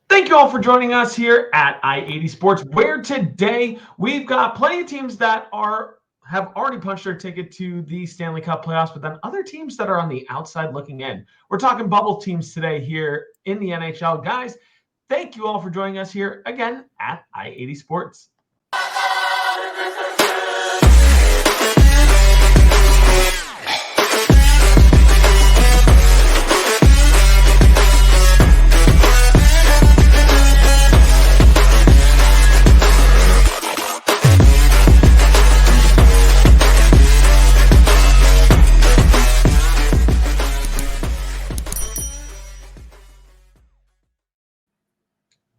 Thank you all for joining us here at I-80 Sports, where today we've got plenty of teams that have already punched their ticket to the Stanley Cup playoffs, but then other teams that are on the outside looking in. We're talking bubble teams today here in the NHL. Guys, thank you all for joining us here again at I-80 Sports.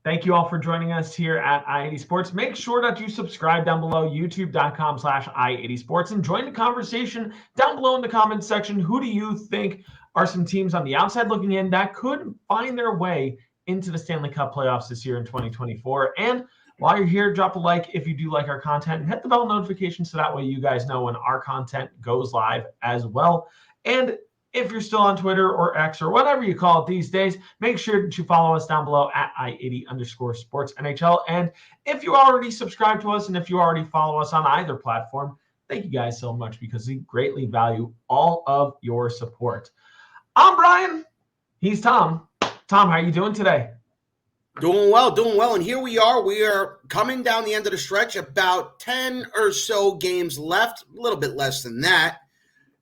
Thank you all for joining us here at I-80 Sports. Make sure that you subscribe down below, youtube.com/I-80 Sports, and join the conversation down below in the comments section. Who do you think are some teams on the outside looking in that could find their way into the Stanley Cup playoffs this year in 2024? And while you're here, drop a like if you do like our content and hit the bell notification so that way you guys know when our content goes live as well. And if you're still on Twitter or X or whatever you call it these days, make sure that you follow us down below at I80_sports NHL. And if you already subscribe to us and if you already follow us on either platform, thank you guys so much because we greatly value all of your support. I'm Brian. He's Tom. Tom, how are you doing today? Doing well. And here we are. We are coming down the end of the stretch, about 10 or so games left, a little bit less than that.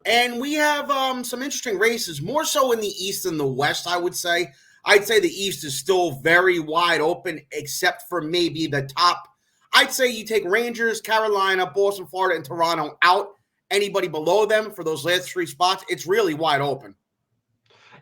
And we have some interesting races, more so in the East than the West, I would say. I'd say the East is still very wide open, except for maybe the top. I'd say you take Rangers, Carolina, Boston, Florida, and Toronto out. Anybody below them for those last three spots, it's really wide open.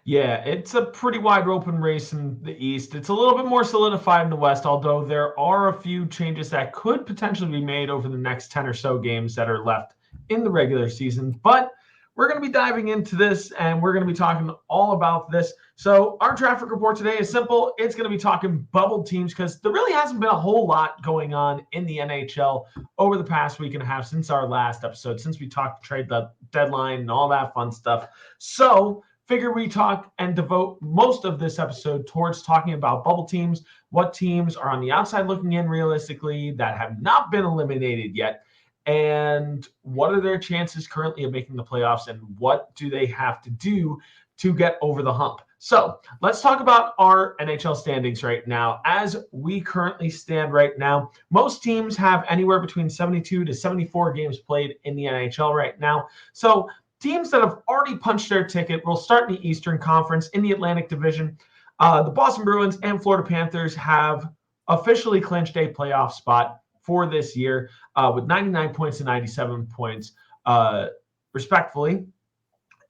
Yeah, it's a pretty wide open race in the East. It's a little bit more solidified in the West, although there are a few changes that could potentially be made over the next 10 or so games that are left in the regular season. But we're going to be diving into this, and we're going to be talking all about this. So our traffic report today is simple. It's going to be talking bubble teams because there really hasn't been a whole lot going on in the NHL over the past week and a half since our last episode, since we talked trade deadline and all that fun stuff. So figure we talk and devote most of this episode towards talking about bubble teams, what teams are on the outside looking in realistically that have not been eliminated yet, and what are their chances currently of making the playoffs, and what do they have to do to get over the hump? So let's talk about our NHL standings right now. As we currently stand right now, most teams have anywhere between 72 to 74 games played in the NHL right now. So teams that have already punched their ticket will start in the Eastern Conference. In the Atlantic Division, the Boston Bruins and Florida Panthers have officially clinched a playoff spot for this year with 99 points and 97 points, respectively.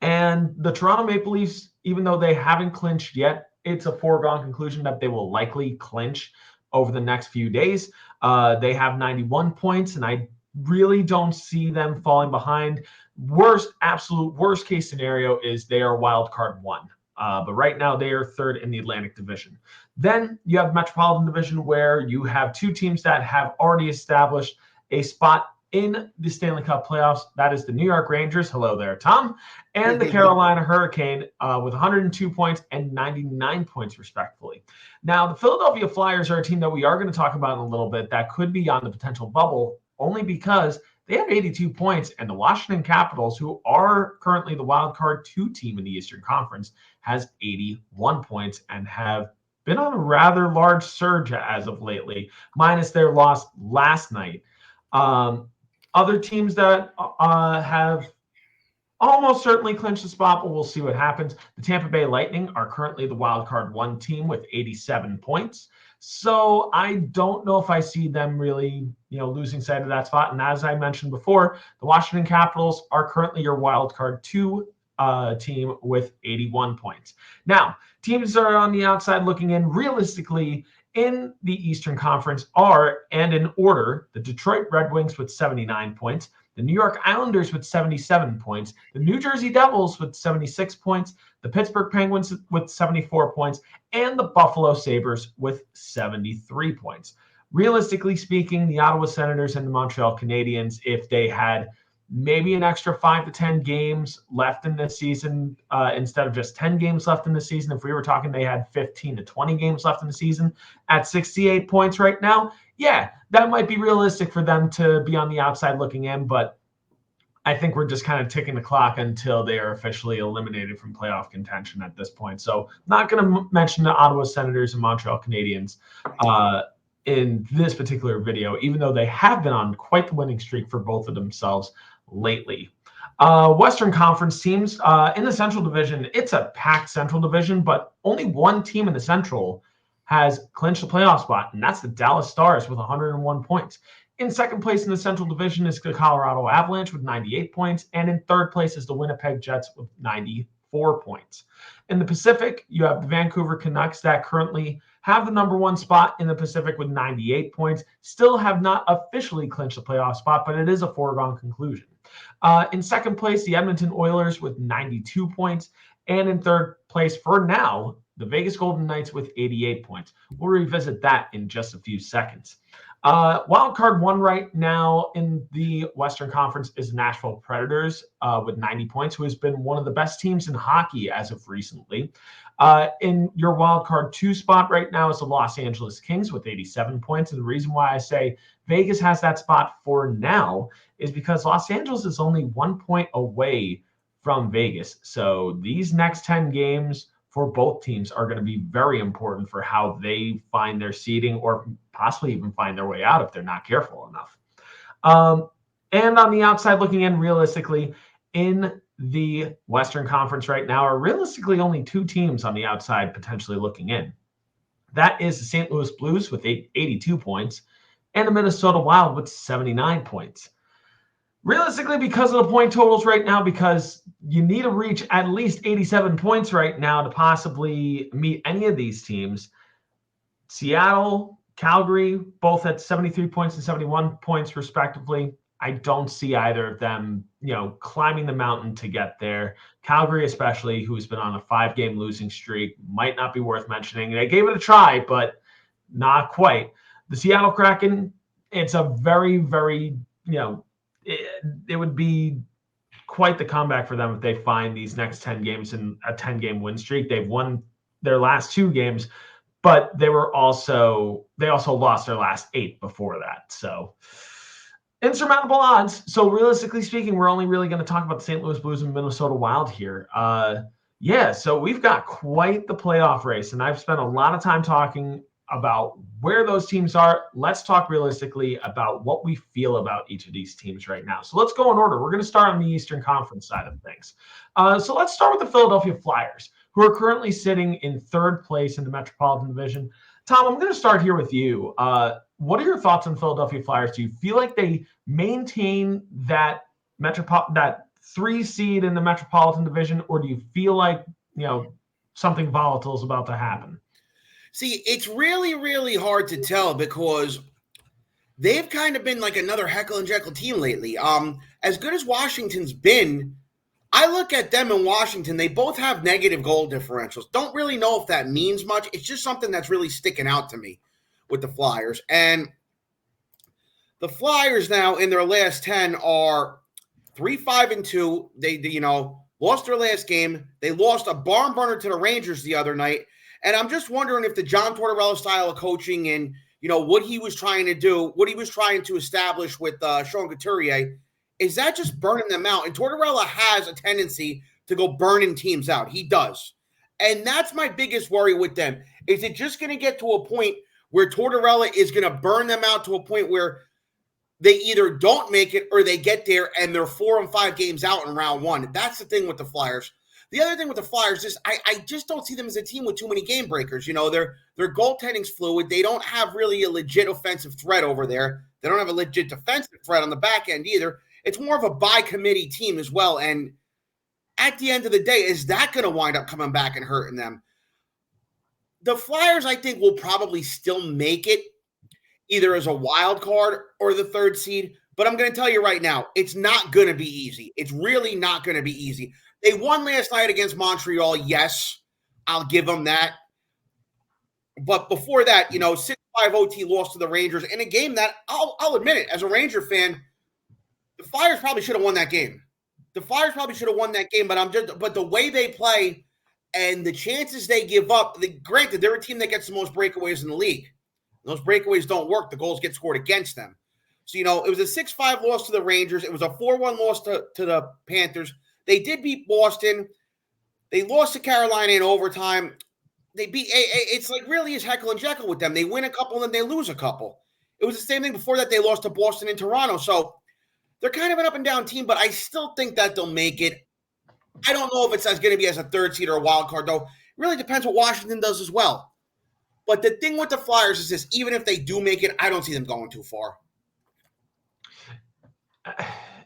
And the Toronto Maple Leafs, even though they haven't clinched yet, it's a foregone conclusion that they will likely clinch over the next few days. They have 91 points, and I really don't see them falling behind. Absolute worst case scenario is they are wild card one. But right now they are third in the Atlantic Division. Then you have Metropolitan Division, where you have two teams that have already established a spot in the Stanley Cup playoffs. That is the New York Rangers. Hello there, Tom. And the Carolina Hurricane with 102 points and 99 points, respectively. Now, the Philadelphia Flyers are a team that we are going to talk about in a little bit that could be on the potential bubble, only because they have 82 points, and the Washington Capitals, who are currently the wild card 2 team in the Eastern Conference, has 81 points and have been on a rather large surge as of lately, minus their loss last night. Other teams that have almost certainly clinched the spot, but we'll see what happens. The Tampa Bay Lightning are currently the wild card 1 team with 87 points. So I don't know if I see them really, losing sight of that spot. And as I mentioned before, the Washington Capitals are currently your wild card 2 team with 81 points. Now, teams that are on the outside looking in realistically in the Eastern Conference are, and in order, the Detroit Red Wings with 79 points, the New York Islanders with 77 points, the New Jersey Devils with 76 points, the Pittsburgh Penguins with 74 points, and the Buffalo Sabres with 73 points. Realistically speaking, the Ottawa Senators and the Montreal Canadiens, if they had maybe an extra 5 to 10 games left in this season instead of just 10 games left in the season. If we were talking they had 15 to 20 games left in the season at 68 points right now, yeah, that might be realistic for them to be on the outside looking in, but I think we're just kind of ticking the clock until they are officially eliminated from playoff contention at this point. So not going to mention the Ottawa Senators and Montreal Canadiens in this particular video, even though they have been on quite the winning streak for both of themselves lately. Western Conference teams in the Central Division, it's a packed Central Division, but only one team in the Central has clinched the playoff spot, and that's the Dallas Stars with 101 points. In second place in the Central Division is the Colorado Avalanche with 98 points, and in third place is the Winnipeg Jets with 94 points. In the Pacific, you have the Vancouver Canucks that currently have the number one spot in the Pacific with 98 points, still have not officially clinched the playoff spot, but it is a foregone conclusion. In second place, the Edmonton Oilers with 92 points, and in third place for now, the Vegas Golden Knights with 88 points. We'll revisit that in just a few seconds. Wild card one right now in the Western Conference is Nashville Predators with 90 points, who has been one of the best teams in hockey as of recently. In your wild card two spot right now is the Los Angeles Kings with 87 points. And the reason why I say Vegas has that spot for now is because Los Angeles is only 1 point away from Vegas. So these next 10 games for both teams are going to be very important for how they find their seeding or possibly even find their way out if they're not careful enough. And on the outside looking in, realistically, in the Western Conference right now are realistically only two teams on the outside potentially looking in. That is the St. Louis Blues with 82 points and the Minnesota Wild with 79 points. Realistically, because of the point totals right now, because you need to reach at least 87 points right now to possibly meet any of these teams. Seattle, Calgary, both at 73 points and 71 points respectively. I don't see either of them, climbing the mountain to get there. Calgary especially, who's been on a 5-game losing streak, might not be worth mentioning. They gave it a try, but not quite. The Seattle Kraken, it's a very, very, it would be quite the comeback for them if they find these next 10 games in a 10-game win streak. They've won their last 2 games, but they also lost their last 8 before that. So insurmountable odds. So realistically speaking, we're only really going to talk about the St. Louis Blues and Minnesota Wild here. So we've got quite the playoff race, and I've spent a lot of time talking about where those teams are. Let's talk realistically about what we feel about each of these teams right now. So let's go in order. We're going to start on the Eastern Conference side of things. So let's start with the Philadelphia Flyers, who are currently sitting in third place in the Metropolitan Division. Tom, I'm going to start here with you. What are your thoughts on Philadelphia Flyers? Do you feel like they maintain that 3 seed in the Metropolitan Division, or do you feel like, something volatile is about to happen? See, it's really, really hard to tell because they've kind of been like another Heckle and Jekyll team lately. As good as Washington's been, I look at them in Washington, they both have negative goal differentials. Don't really know if that means much. It's just something that's really sticking out to me with the Flyers. And the Flyers now in their last 10 are 3-5-2. They lost their last game. They lost a barn burner to the Rangers the other night. And I'm just wondering if the John Tortorella style of coaching and, what he was trying to do, what he was trying to establish with Sean Couturier, is that just burning them out? And Tortorella has a tendency to go burning teams out. He does. And that's my biggest worry with them. Is it just going to get to a point where Tortorella is going to burn them out to a point where they either don't make it or they get there and they're 4 and 5 games out in round 1? That's the thing with the Flyers. The other thing with the Flyers is I just don't see them as a team with too many game breakers. Their goaltending's fluid. They don't have really a legit offensive threat over there. They don't have a legit defensive threat on the back end either. It's more of a by-committee team as well. And at the end of the day, is that going to wind up coming back and hurting them? The Flyers, I think, will probably still make it either as a wild card or the 3rd seed. But I'm going to tell you right now, it's not going to be easy. It's really not going to be easy. They won last night against Montreal. Yes, I'll give them that. But before that, 6-5 OT loss to the Rangers in a game that I'll admit it, as a Ranger fan, The Flyers probably should have won that game. But the way they play and the chances they give up, granted, they're a team that gets the most breakaways in the league. Those breakaways don't work. The goals get scored against them. So, it was a 6-5 loss to the Rangers. It was a 4-1 loss to the Panthers. They did beat Boston. They lost to Carolina in overtime. It's like really is Heckle and Jekyll with them. They win a couple and then they lose a couple. It was the same thing before that. They lost to Boston and Toronto. So they're kind of an up and down team, but I still think that they'll make it. I don't know if it's going to be as a third seed or a wild card, though. It really depends what Washington does as well. But the thing with the Flyers is this: even if they do make it, I don't see them going too far.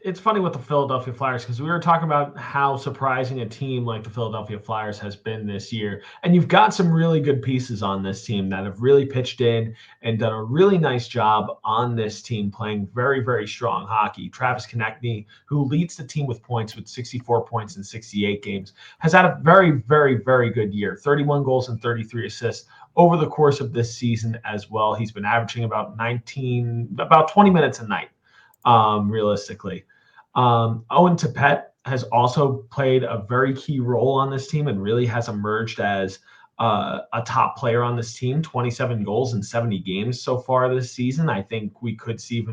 It's funny with the Philadelphia Flyers because we were talking about how surprising a team like the Philadelphia Flyers has been this year. And you've got some really good pieces on this team that have really pitched in and done a really nice job on this team, playing very, very strong hockey. Travis Konecny, who leads the team with points with 64 points in 68 games, has had a very, very, very good year. 31 goals and 33 assists over the course of this season as well. He's been averaging about 20 minutes a night, realistically. Owen Tippett has also played a very key role on this team and really has emerged as a top player on this team. 27 goals in 70 games so far this season. I think we could see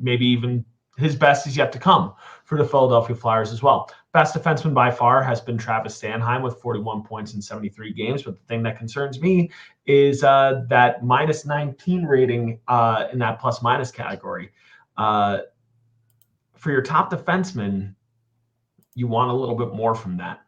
even his best is yet to come for the Philadelphia Flyers as well. Best defenseman by far has been Travis Sanheim with 41 points in 73 games. But the thing that concerns me is that minus 19 rating in that plus minus category. For your top defenseman, you want a little bit more from that.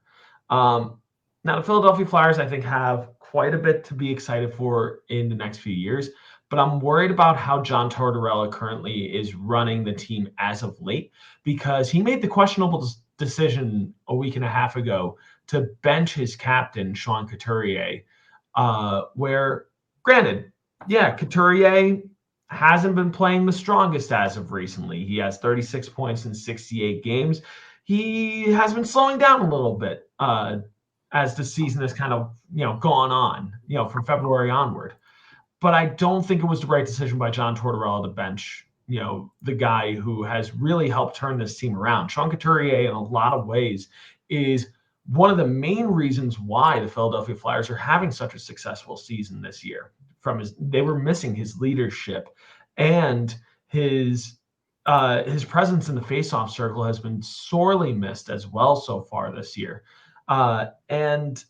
Now, the Philadelphia Flyers, I think, have quite a bit to be excited for in the next few years, but I'm worried about how John Tortorella currently is running the team as of late, because he made the questionable decision a week and a half ago to bench his captain, Sean Couturier, where, granted, Couturier hasn't been playing the strongest as of recently. He has 36 points in 68 games. He has been slowing down a little bit as the season has kind of, gone on, from February onward. But I don't think it was the right decision by John Tortorella to bench, the guy who has really helped turn this team around. Sean Couturier, in a lot of ways, is one of the main reasons why the Philadelphia Flyers are having such a successful season this year. They were missing his leadership, and his presence in the faceoff circle has been sorely missed as well so far this year. And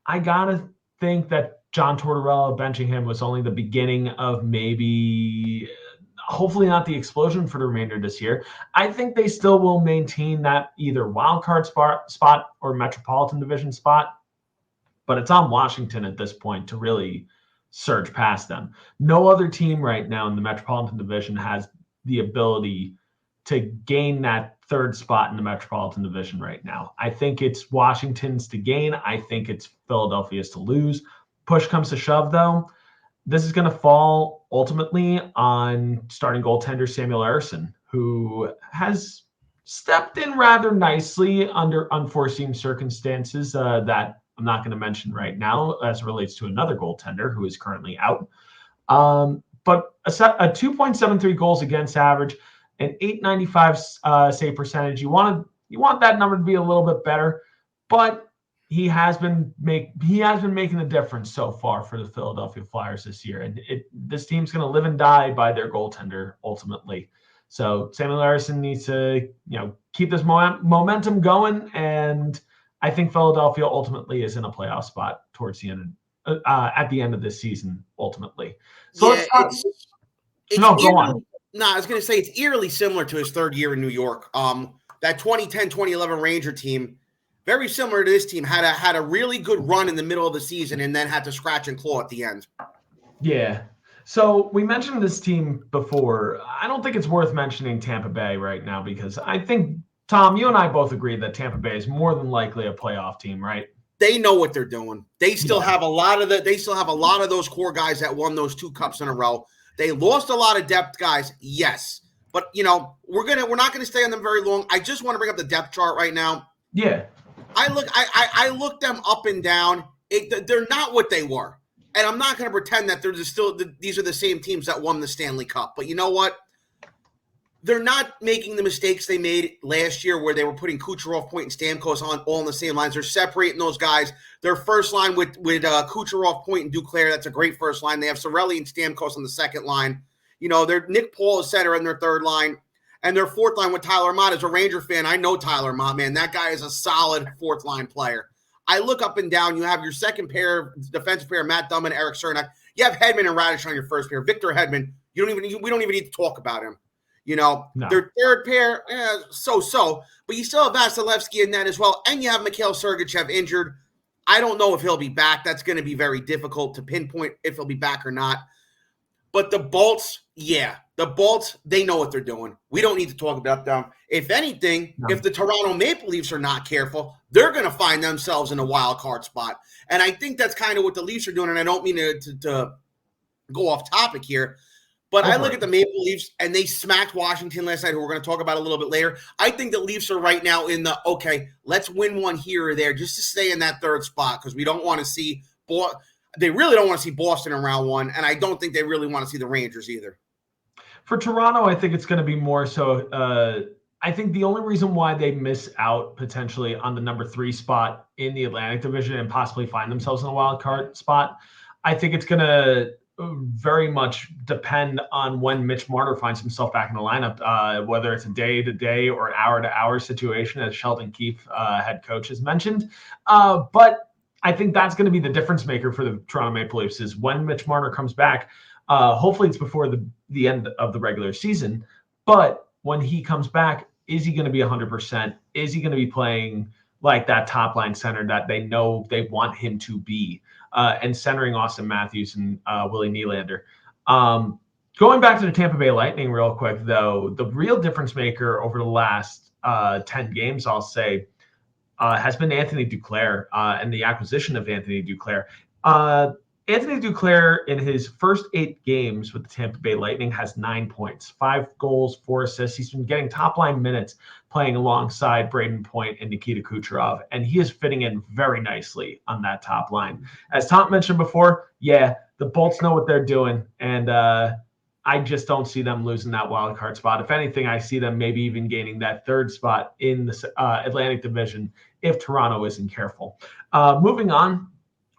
I gotta think that John Tortorella benching him was only the beginning of maybe, hopefully not the explosion for the remainder of this year. I think they still will maintain that either wild card spot or Metropolitan Division spot, but it's on Washington at this point to really surge past them. No other team right now in the Metropolitan Division has the ability to gain that third spot in the Metropolitan Division right now. I think it's Washington's to gain. I think it's Philadelphia's to lose. Push comes to shove, though, this is going to fall ultimately on starting goaltender Samuel Ersson, who has stepped in rather nicely under unforeseen circumstances that I'm not going to mention right now as it relates to another goaltender who is currently out. But a 2.73 goals against average, an .895 save percentage. You want that number to be a little bit better, but he has been making a difference so far for the Philadelphia Flyers this year, and this team's going to live and die by their goaltender ultimately. So Samuel Ersson needs to keep this momentum going, and I think Philadelphia ultimately is in a playoff spot towards the end at the end of this season ultimately. So go on. No, I was going to say it's eerily similar to his third year in New York. That 2010-2011 Ranger team, very similar to this team, had a really good run in the middle of the season and then had to scratch and claw at the end. Yeah. So we mentioned this team before. I don't think it's worth mentioning Tampa Bay right now because I think, Tom, you and I both agree that Tampa Bay is more than likely a playoff team, right? They know what they're doing. They still have a lot of those core guys that won those 2 cups in a row. They lost a lot of depth guys, yes. But we're not gonna stay on them very long. I just want to bring up the depth chart right now. Yeah. I looked them up and down. They're not what they were. And I'm not going to pretend that these are the same teams that won the Stanley Cup. But you know what? they're not making the mistakes they made last year where they were putting Kucherov, Point, and Stamkos on all on the same lines. They're separating those guys. Their first line with Kucherov, Point, and Duclair, that's a great first line. They have Cirelli and Stamkos on the second line. They're Nick Paul is center in their third line. And their fourth line with Tyler Mott. As a Ranger fan, I know Tyler Mott, man. That guy is a solid fourth line player. I look up and down. You have your second pair, defensive pair, Matt Dumba and Eric Cernak. You have Hedman and Radish on your first pair. Victor Hedman, we don't even need to talk about him. No. Their third pair, so. But you still have Vasilevsky in that as well. And you have Mikhail Sergachev injured. I don't know if he'll be back. That's going to be very difficult to pinpoint if he'll be back or not. But the Bolts, they know what they're doing. We don't need to talk about them. If anything, if the Toronto Maple Leafs are not careful, they're going to find themselves in a wild card spot. And I think that's kind of what the Leafs are doing. And I don't mean to go off topic here, but I look at the Maple Leafs and they smacked Washington last night, who we're going to talk about a little bit later. I think the Leafs are right now in the, okay, let's win one here or there just to stay in that third spot because we don't want to see they really don't want to see Boston in round one, and I don't think they really want to see the Rangers either. For Toronto, I think it's going to be more so. I think the only reason why they miss out potentially on the number 3 spot in the Atlantic Division and possibly find themselves in a wild card spot, I think it's going to very much depend on when Mitch Marner finds himself back in the lineup, whether it's a day-to-day or an hour-to-hour situation, as Sheldon Keefe, head coach, has mentioned. But I think that's going to be the difference maker for the Toronto Maple Leafs is when Mitch Marner comes back. Hopefully it's before the end of the regular season. But when he comes back, is he going to be 100%? Is he going to be playing like that top line center that they know they want him to be? And centering Austin Matthews and Willie Nylander. Going back to the Tampa Bay Lightning real quick, though, the real difference maker over the last 10 games, I'll say, has been Anthony Duclair and the acquisition of Anthony Duclair. Anthony Duclair, in his first 8 games with the Tampa Bay Lightning, has 9 points, 5 goals, 4 assists. He's been getting top-line minutes playing alongside Braden Point and Nikita Kucherov, and he is fitting in very nicely on that top line. As Tom mentioned before, the Bolts know what they're doing, and I just don't see them losing that wild card spot. If anything, I see them maybe even gaining that 3rd spot in the Atlantic Division if Toronto isn't careful. Moving on,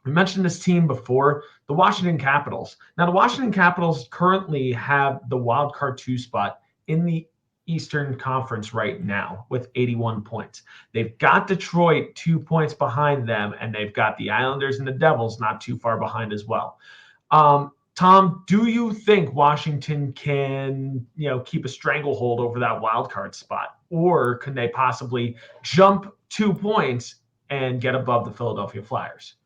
we mentioned this team before, the Washington Capitals. Now, the Washington Capitals currently have the wild card 2 spot in the Eastern Conference right now with 81 points. They've got Detroit 2 points behind them, and they've got the Islanders and the Devils not too far behind as well. Tom, do you think Washington can, keep a stranglehold over that wild card spot, or can they possibly jump 2 points and get above the Philadelphia Flyers?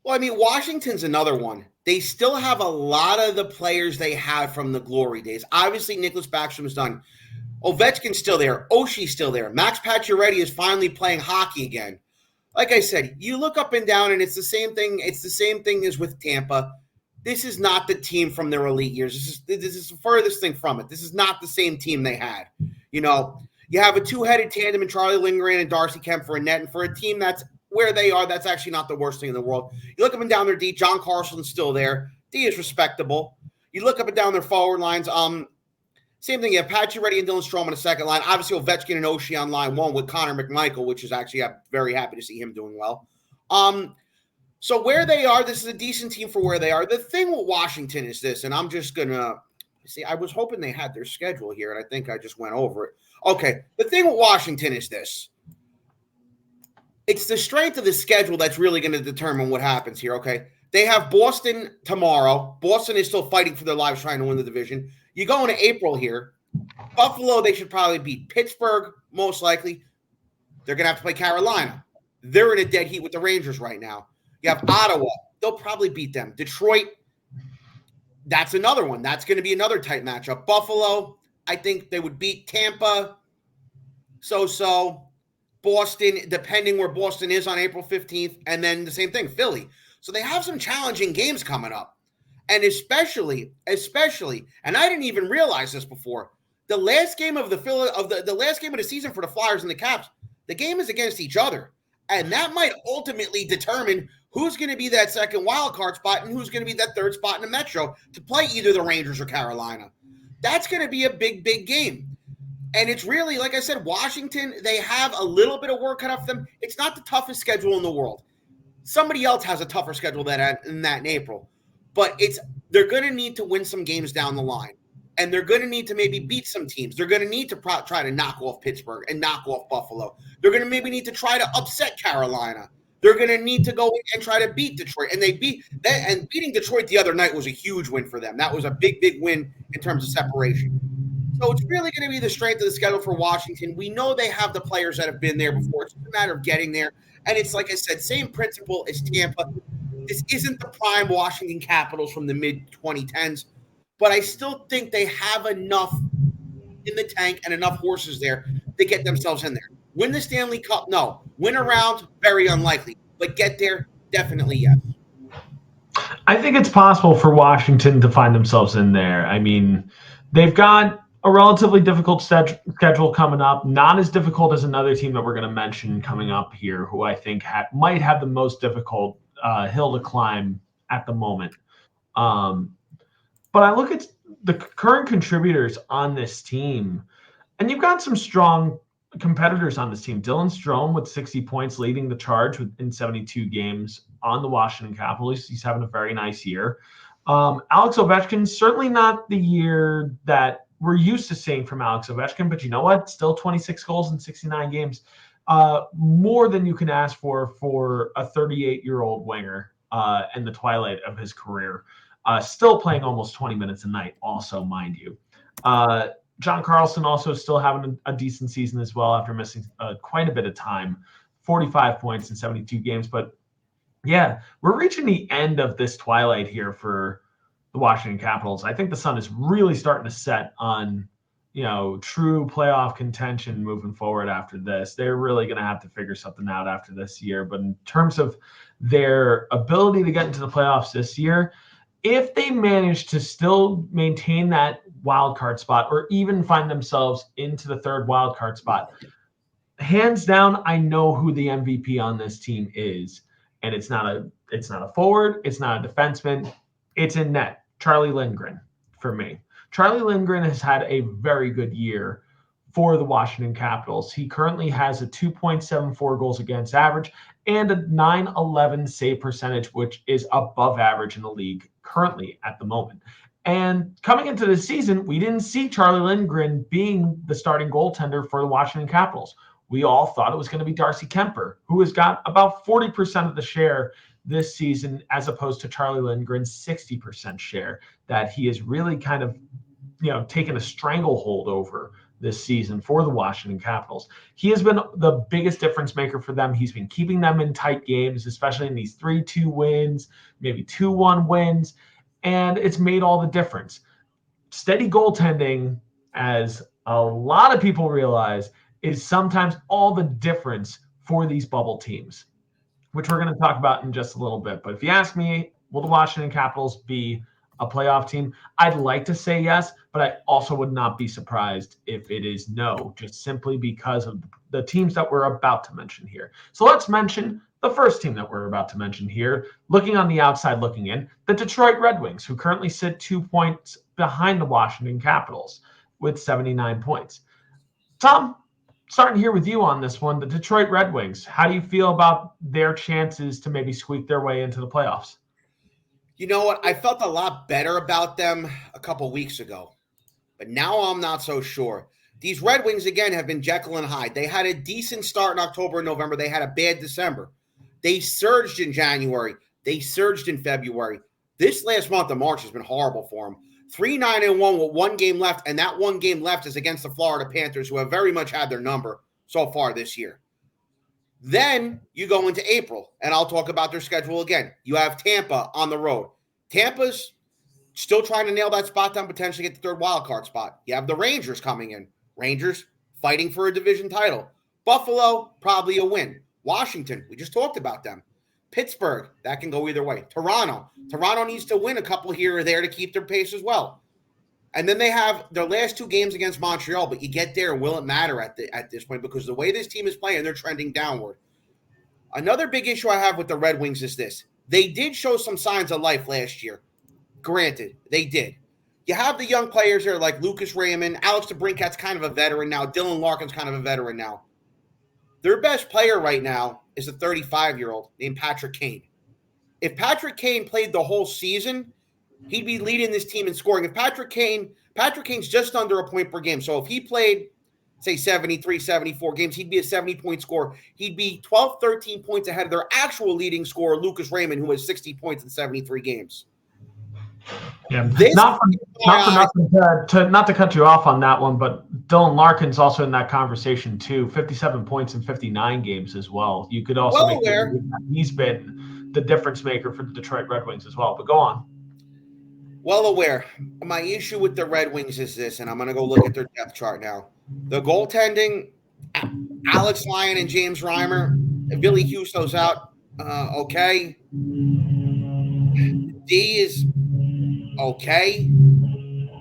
Well, I mean, Washington's another one. They still have a lot of the players they had from the glory days. Obviously, Nicholas Backstrom is done. Ovechkin's still there. Oshie's still there. Max Pacioretty is finally playing hockey again. Like I said, you look up and down, and it's the same thing. It's the same thing as with Tampa. This is not the team from their elite years. This is the furthest thing from it. This is not the same team they had. You have a 2-headed tandem in Charlie Lindgren and Darcy Kemp for a net, and for a team that's where they are, that's actually not the worst thing in the world. You look up and down their D, John Carlson's still there. D is respectable. You look up and down their forward lines. Same thing. You have Pacioretty and Dylan Strome on the second line. Obviously, Ovechkin and Oshie on line 1 with Connor McMichael, which is actually, I'm very happy to see him doing well. So where they are, this is a decent team for where they are. The thing with Washington is this, and I'm just going to see, I was hoping they had their schedule here, and I think I just went over it. Okay, the thing with Washington is this. It's the strength of the schedule that's really going to determine what happens here, okay? They have Boston tomorrow. Boston is still fighting for their lives trying to win the division. You go into April here. Buffalo, they should probably beat. Pittsburgh, most likely. They're going to have to play Carolina. They're in a dead heat with the Rangers right now. You have Ottawa. They'll probably beat them. Detroit, that's another one. That's going to be another tight matchup. Buffalo, I think they would beat Tampa. So. Boston, depending where Boston is on April 15th, and then the same thing, Philly. So they have some challenging games coming up. And especially, and I didn't even realize this before, the last game of the last game of the season for the Flyers and the Caps, the game is against each other. And that might ultimately determine who's going to be that second wild card spot and who's going to be that 3rd spot in the Metro to play either the Rangers or Carolina. That's going to be a big, big game. And it's really, like I said, Washington, they have a little bit of work cut out for them. It's not the toughest schedule in the world. Somebody else has a tougher schedule than that in April. But they're going to need to win some games down the line. And they're going to need to maybe beat some teams. They're going to need to try to knock off Pittsburgh and knock off Buffalo. They're going to maybe need to try to upset Carolina. They're going to need to go and try to beat Detroit. And they beat that. And beating Detroit the other night was a huge win for them. That was a big, big win in terms of separation. So it's really going to be the strength of the schedule for Washington. We know they have the players that have been there before. It's just a matter of getting there. And it's, like I said, same principle as Tampa. This isn't the prime Washington Capitals from the mid-2010s, but I still think they have enough in the tank and enough horses there to get themselves in there. Win the Stanley Cup? No. Win a round? Very unlikely. But get there? Definitely yes. I think it's possible for Washington to find themselves in there. I mean, they've got a relatively difficult schedule coming up, not as difficult as another team that we're going to mention coming up here, who I think might have the most difficult hill to climb at the moment. But I look at the current contributors on this team, and you've got some strong competitors on this team. Dylan Strome with 60 points leading the charge in 72 games on the Washington Capitals. He's having a very nice year. Alex Ovechkin, certainly not the year that we're used to seeing from Alex Ovechkin, but you know what? Still 26 goals in 69 games. More than you can ask for a 38-year-old winger in the twilight of his career. Still playing almost 20 minutes a night, also, mind you. John Carlson also still having a decent season as well after missing quite a bit of time. 45 points in 72 games. But, yeah, we're reaching the end of this twilight here for the Washington Capitals. I think the sun is really starting to set on, true playoff contention moving forward after this. They're really going to have to figure something out after this year. But in terms of their ability to get into the playoffs this year, if they manage to still maintain that wild card spot or even find themselves into the third wild card spot, hands down, I know who the MVP on this team is. And it's not a forward, it's not a defenseman, it's in net. Charlie Lindgren for me. Charlie Lindgren has had a very good year for the Washington Capitals. He currently has a 2.74 goals against average and a .911 save percentage, which is above average in the league currently at the moment. And coming into the season, we didn't see Charlie Lindgren being the starting goaltender for the Washington Capitals. We all thought it was going to be Darcy Kemper, who has got about 40% of the share this season, as opposed to Charlie Lindgren's 60% share that he has really kind of, taken a stranglehold over this season for the Washington Capitals. He has been the biggest difference maker for them. He's been keeping them in tight games, especially in these 3-2 wins, maybe 2-1 wins, and it's made all the difference. Steady goaltending, as a lot of people realize, is sometimes all the difference for these bubble teams, which we're going to talk about in just a little bit. But if you ask me, will the Washington Capitals be a playoff team? I'd like to say yes, but I also would not be surprised if it is no, just simply because of the teams that we're about to mention here. So let's mention the first team that we're about to mention here, looking on the outside looking in, the Detroit Red Wings, who currently sit 2 points behind the Washington Capitals with 79 points. Tom, starting here with you on this one, the Detroit Red Wings. How do you feel about their chances to maybe squeak their way into the playoffs? You know what? I felt a lot better about them a couple weeks ago, but now I'm not so sure. These Red Wings, again, have been Jekyll and Hyde. They had a decent start in October and November. They had a bad December. They surged in January. They surged in February. This last month of March has been horrible for them. 3-9-1 with one game left, and that one game left is against the Florida Panthers, who have very much had their number so far this year. Then you go into April, and I'll talk about their schedule again. You have Tampa on the road. Tampa's still trying to nail that spot down, potentially get the third wild card spot. You have the Rangers coming in. Rangers fighting for a division title. Buffalo, probably a win. Washington, we just talked about them. Pittsburgh, that can go either way. Toronto needs to win a couple here or there to keep their pace as well. And then they have their last two games against Montreal, but you get there, and will it matter at this point? Because the way this team is playing, they're trending downward. Another big issue I have with the Red Wings is this. They did show some signs of life last year. Granted, they did. you have the young players there like Lucas Raymond, Alex DeBrincat's kind of a veteran now, Dylan Larkin's kind of a veteran now. Their best player right now is a 35-year-old named Patrick Kane. If Patrick Kane played the whole season, he'd be leading this team in scoring. If Patrick Kane's just under a point per game. So if he played, say, 73, 74 games, he'd be a 70-point scorer. He'd be 12, 13 points ahead of their actual leading scorer, Lucas Raymond, who has 60 points in 73 games. Yeah, not to cut you off on that one, but Dylan Larkin's also in that conversation too. 57 points in 59 games as well. You could also make he's been the difference maker for the Detroit Red Wings as well. But go on. Well aware. My issue with the Red Wings is this, and I'm going to go look at their depth chart now. The goaltending, Alex Lyon and James Reimer, Billy Husto's out. Okay. D is okay.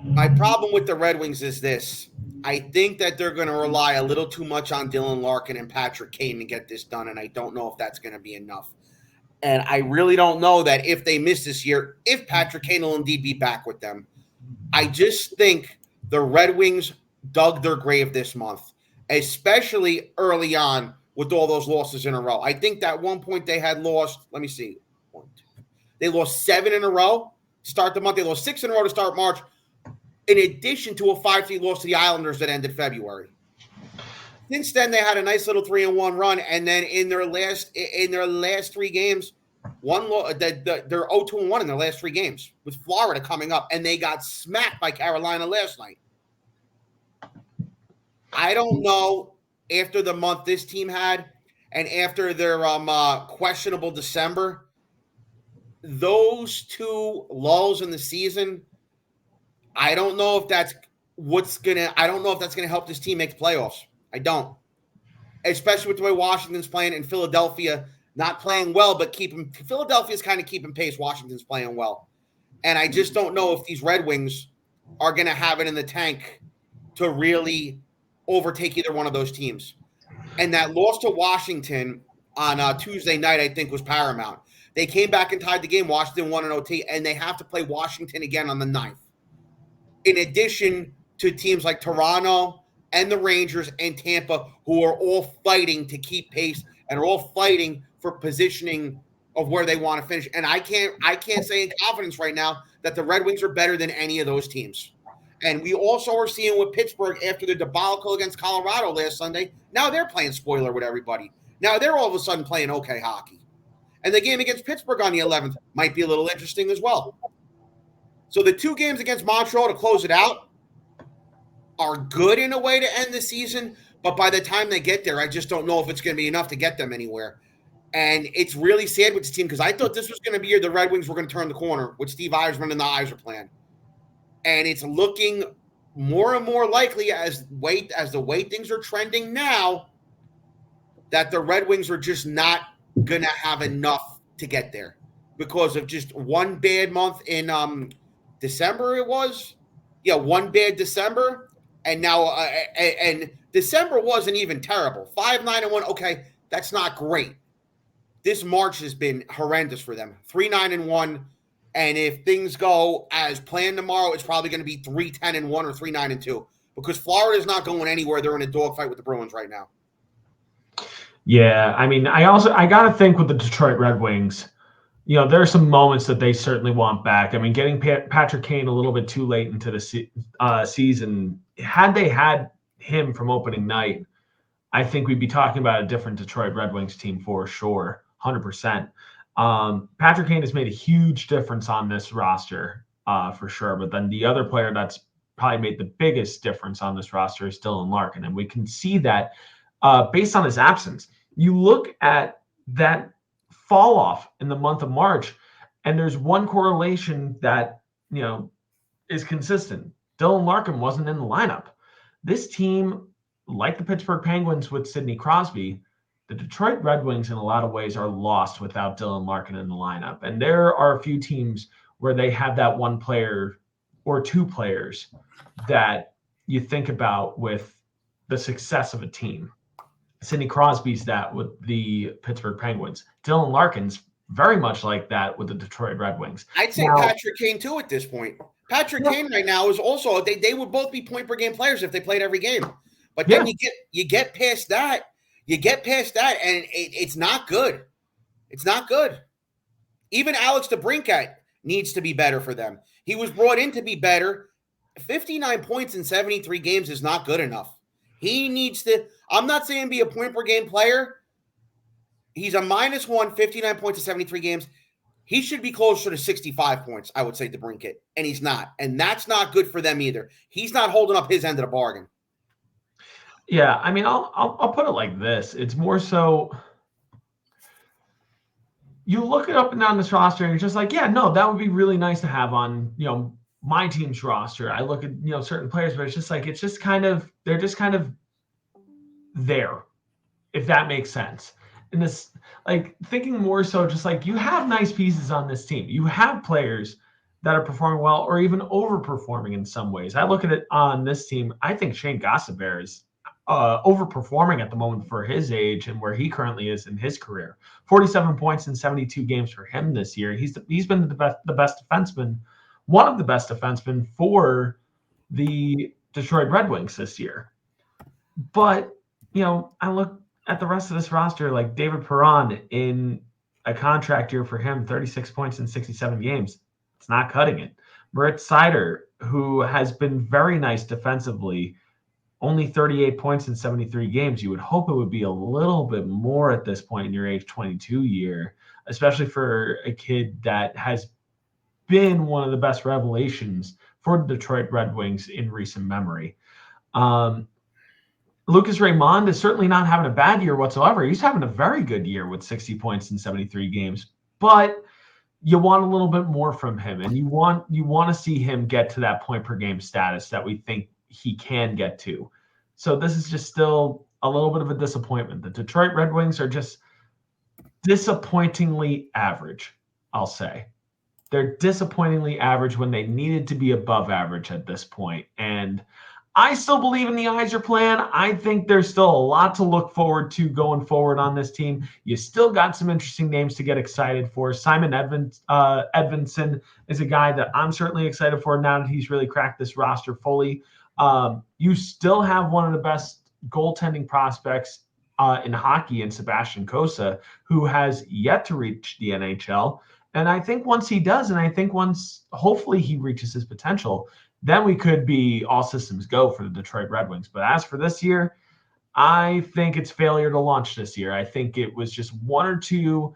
My problem with the Red Wings is this. I think that they're going to rely a little too much on Dylan Larkin and Patrick Kane to get this done, and I don't know if that's going to be enough. And I really don't know that if they miss this year, if Patrick Kane will indeed be back with them. I just think the Red Wings dug their grave this month, especially early on with all those losses in a row. I think that one point they had lost, let me see, they lost 7 in a row to start the month. They lost 6 in a row to start March, in addition to a 5-3 loss to the Islanders that ended February. Since then, they had a nice little 3-1 run, and then in their last 3 games, they're 0-1 in their last 3 games with Florida coming up, and they got smacked by Carolina last night. I don't know after the month this team had, and after their questionable December, those 2 lulls in the season, I don't know if that's gonna help this team make the playoffs. I don't. Especially with the way Washington's playing and Philadelphia not playing well, but Philadelphia's kind of keeping pace. Washington's playing well. And I just don't know if these Red Wings are going to have it in the tank to really overtake either one of those teams. And that loss to Washington on Tuesday night, I think, was paramount. They came back and tied the game. Washington won an OT, and they have to play Washington again on the 9th. In addition to teams like Toronto and the Rangers and Tampa, who are all fighting to keep pace and are all fighting for positioning of where they want to finish. And I can't say in confidence right now that the Red Wings are better than any of those teams. And we also are seeing with Pittsburgh after the debacle against Colorado last Sunday. Now they're playing spoiler with everybody. Now they're all of a sudden playing okay hockey. And the game against Pittsburgh on the 11th might be a little interesting as well. So the 2 games against Montreal to close it out are good in a way to end the season, but by the time they get there, I just don't know if it's going to be enough to get them anywhere. And it's really sad with this team because I thought this was going to be year the Red Wings were going to turn the corner with Steve Yzerman and the Yzer plan. And it's looking more and more likely as the way things are trending now that the Red Wings are just not going to have enough to get there because of just one bad month in December it was. Yeah, one bad December. And now, and December wasn't even terrible. 5-9-1. Okay, that's not great. This March has been horrendous for them. 3-9-1. And if things go as planned tomorrow, it's probably going to be 3-10-1 or 3-9-2 because Florida's not going anywhere. They're in a dogfight with the Bruins right now. Yeah, I mean, I got to think with the Detroit Red Wings, you know, there are some moments that they certainly want back. I mean, getting Patrick Kane a little bit too late into the season, had they had him from opening night, I think we'd be talking about a different Detroit Red Wings team for sure, 100%. Patrick Kane has made a huge difference on this roster for sure. But then the other player that's probably made the biggest difference on this roster is Dylan Larkin. And we can see that based on his absence. You look at that fall off in the month of March, and there's one correlation that, you know, is consistent. Dylan Larkin wasn't in the lineup. This team, like the Pittsburgh Penguins with Sidney Crosby, the Detroit Red Wings in a lot of ways are lost without Dylan Larkin in the lineup. And there are a few teams where they have that one player or 2 players that you think about with the success of a team. Sidney Crosby's that with the Pittsburgh Penguins. Dylan Larkin's very much like that with the Detroit Red Wings. I'd say Patrick Kane too at this point. Patrick Kane right now is also they would both be point per game players if they played every game. But Yeah. then you get past that, and it's not good. It's not good. Even Alex DeBrincat needs to be better for them. He was brought in to be better. 59 points in 73 games is not good enough. He needs to. I'm not saying be a point per game player. He's a -1, 59 points in 73 games. He should be closer to 65 points, I would say, DeBrincat, and he's not. And that's not good for them either. He's not holding up his end of the bargain. Yeah, I mean, I'll put it like this. It's more so you look it up and down this roster, and you're just like, yeah, no, that would be really nice to have on, my team's roster. I look at, certain players, but they're just kind of there, if that makes sense. And this, like, thinking more so just like you have nice pieces on this team. You have players that are performing well or even overperforming in some ways. I look at it on this team. I think Shane Gossabear is overperforming at the moment for his age and where he currently is in his career. 47 points in 72 games for him this year. He's been the best defenseman, one of the best defensemen for the Detroit Red Wings this year. But, I look at the rest of this roster, like David Perron in a contract year for him, 36 points in 67 games. It's not cutting it. Moritz Seider, who has been very nice defensively, only 38 points in 73 games. You would hope it would be a little bit more at this point in your age 22 year, especially for a kid that has been one of the best revelations for the Detroit Red Wings in recent memory. Lucas Raymond is certainly not having a bad year whatsoever. He's having a very good year with 60 points in 73 games, but you want a little bit more from him, and you want to see him get to that point per game status that we think he can get to. So this is just still a little bit of a disappointment. The Detroit Red Wings are just disappointingly average, I'll say. They're disappointingly average when they needed to be above average at this point. And I still believe in the Yzer plan. I think there's still a lot to look forward to going forward on this team. You still got some interesting names to get excited for. Simon Edvinsson is a guy that I'm certainly excited for now that he's really cracked this roster fully. You still have one of the best goaltending prospects in hockey in Sebastian Cossa, who has yet to reach the NHL. And I think once he does, and I think once hopefully he reaches his potential, then we could be all systems go for the Detroit Red Wings. But as for this year, I think it's failure to launch this year. I think it was just one or two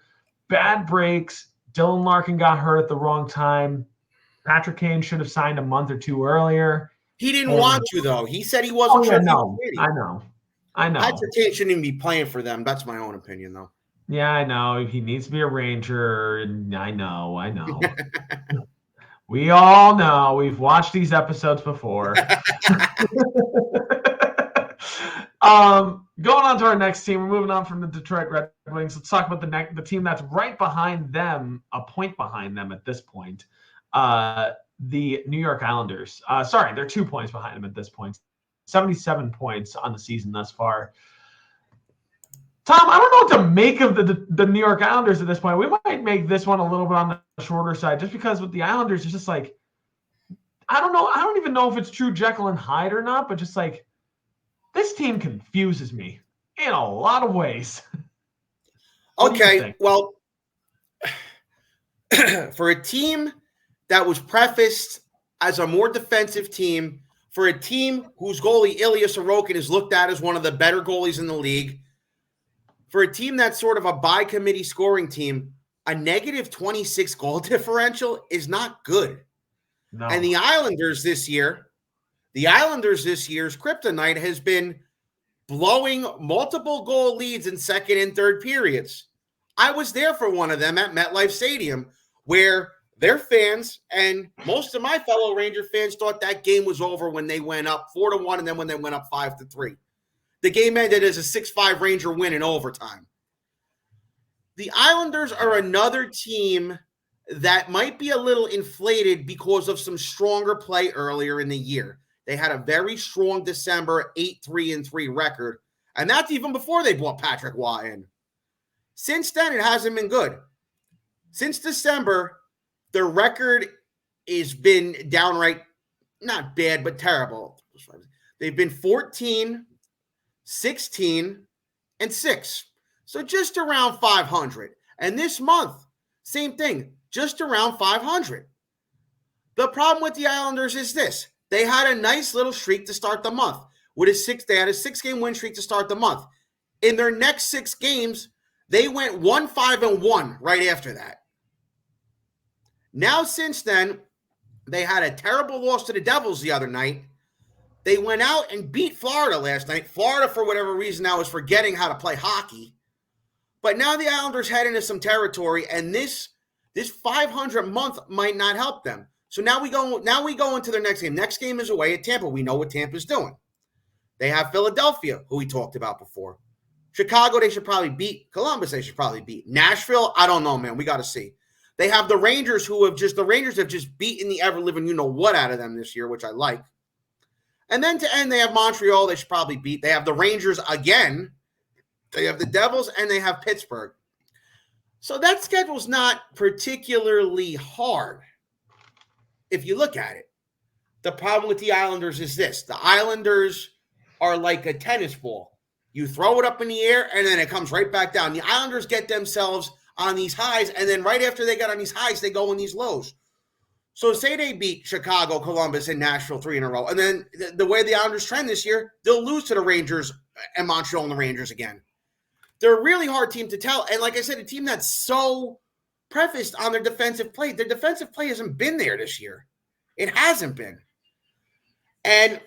bad breaks. Dylan Larkin got hurt at the wrong time. Patrick Kane should have signed a month or two earlier. He didn't want to, though. He said he wasn't sure. No, I know. Patrick Kane shouldn't even be playing for them. That's my own opinion, though. Yeah, I know. He needs to be a Ranger. And I know. We all know. We've watched these episodes before. Going on to our next team, we're moving on from the Detroit Red Wings. Let's talk about the team that's right behind them, a point behind them at this point. The New York Islanders. They're 2 points behind them at this point. 77 points on the season thus far. Tom, I don't know what to make of the New York Islanders at this point. We might make this one a little bit on the shorter side, just because with the Islanders, it's just like, I don't know. I don't even know if it's true Jekyll and Hyde or not, but just like, this team confuses me in a lot of ways. Okay, well, for a team that was prefaced as a more defensive team, for a team whose goalie Ilya Sorokin is looked at as one of the better goalies in the league, for a team that's sort of a by-committee scoring team, a negative 26 goal differential is not good. No. And the Islanders this year's kryptonite has been blowing multiple goal leads in second and third periods. I was there for one of them at MetLife Stadium, where their fans and most of my fellow Ranger fans thought that game was over when they went up 4-1 and then when they went up 5-3. The game ended as a 6-5 Ranger win in overtime. The Islanders are another team that might be a little inflated because of some stronger play earlier in the year. They had a very strong December 8-3-3 record, and that's even before they brought Patrick Waugh in. Since then, it hasn't been good. Since December, their record has been downright not bad, but terrible. They've been 14, 16, and 6. So just around 500. And this month, same thing, just around 500. The problem with the Islanders is this. They had a nice little streak to start the month. They had a 6-game win streak to start the month. In their next 6 games, they went 1-5-1 right after that. Now, since then, they had a terrible loss to the Devils the other night. They went out and beat Florida last night. Florida, for whatever reason, now is forgetting how to play hockey. But now the Islanders head into some territory, and this 500 month might not help them. So now we go into their next game. Next game is away at Tampa. We know what Tampa's doing. They have Philadelphia, who we talked about before. Chicago, they should probably beat. Columbus, they should probably beat. Nashville, I don't know, man. We got to see. They have the Rangers, the Rangers have just beaten the ever-living you-know-what out of them this year, which I like. And then to end, they have Montreal, they should probably beat. They have the Rangers again. They have the Devils, and they have Pittsburgh. So that schedule's not particularly hard if you look at it. The problem with the Islanders is this. The Islanders are like a tennis ball. You throw it up in the air, and then it comes right back down. The Islanders get themselves on these highs, and then right after they got on these highs, they go in these lows. So say they beat Chicago, Columbus, and Nashville 3 in a row, and then the way the Islanders trend this year, they'll lose to the Rangers and Montreal and the Rangers again. They're a really hard team to tell, and like I said, a team that's so prefaced on their defensive play. Their defensive play hasn't been there this year. It hasn't been. And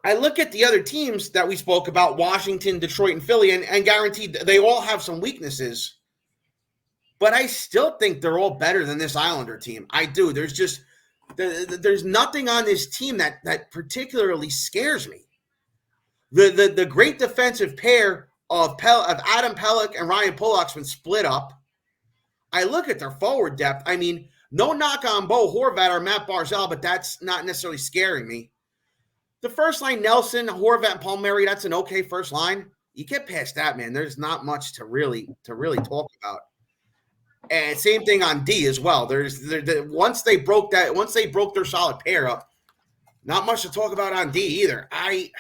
I look at the other teams that we spoke about, Washington, Detroit, and Philly, and guaranteed they all have some weaknesses. But I still think they're all better than this Islander team. I do. There's nothing on this team that particularly scares me. The great defensive pair of Adam Pelech and Ryan Pulock's been split up. I look at their forward depth. I mean, no knock on Bo Horvat or Matt Barzal, but that's not necessarily scaring me. The first line, Nelson, Horvat, and Palmieri, that's an okay first line. You get past that, man. There's not much to really talk about. And same thing on D as well. Once they broke their solid pair up, not much to talk about on D either. I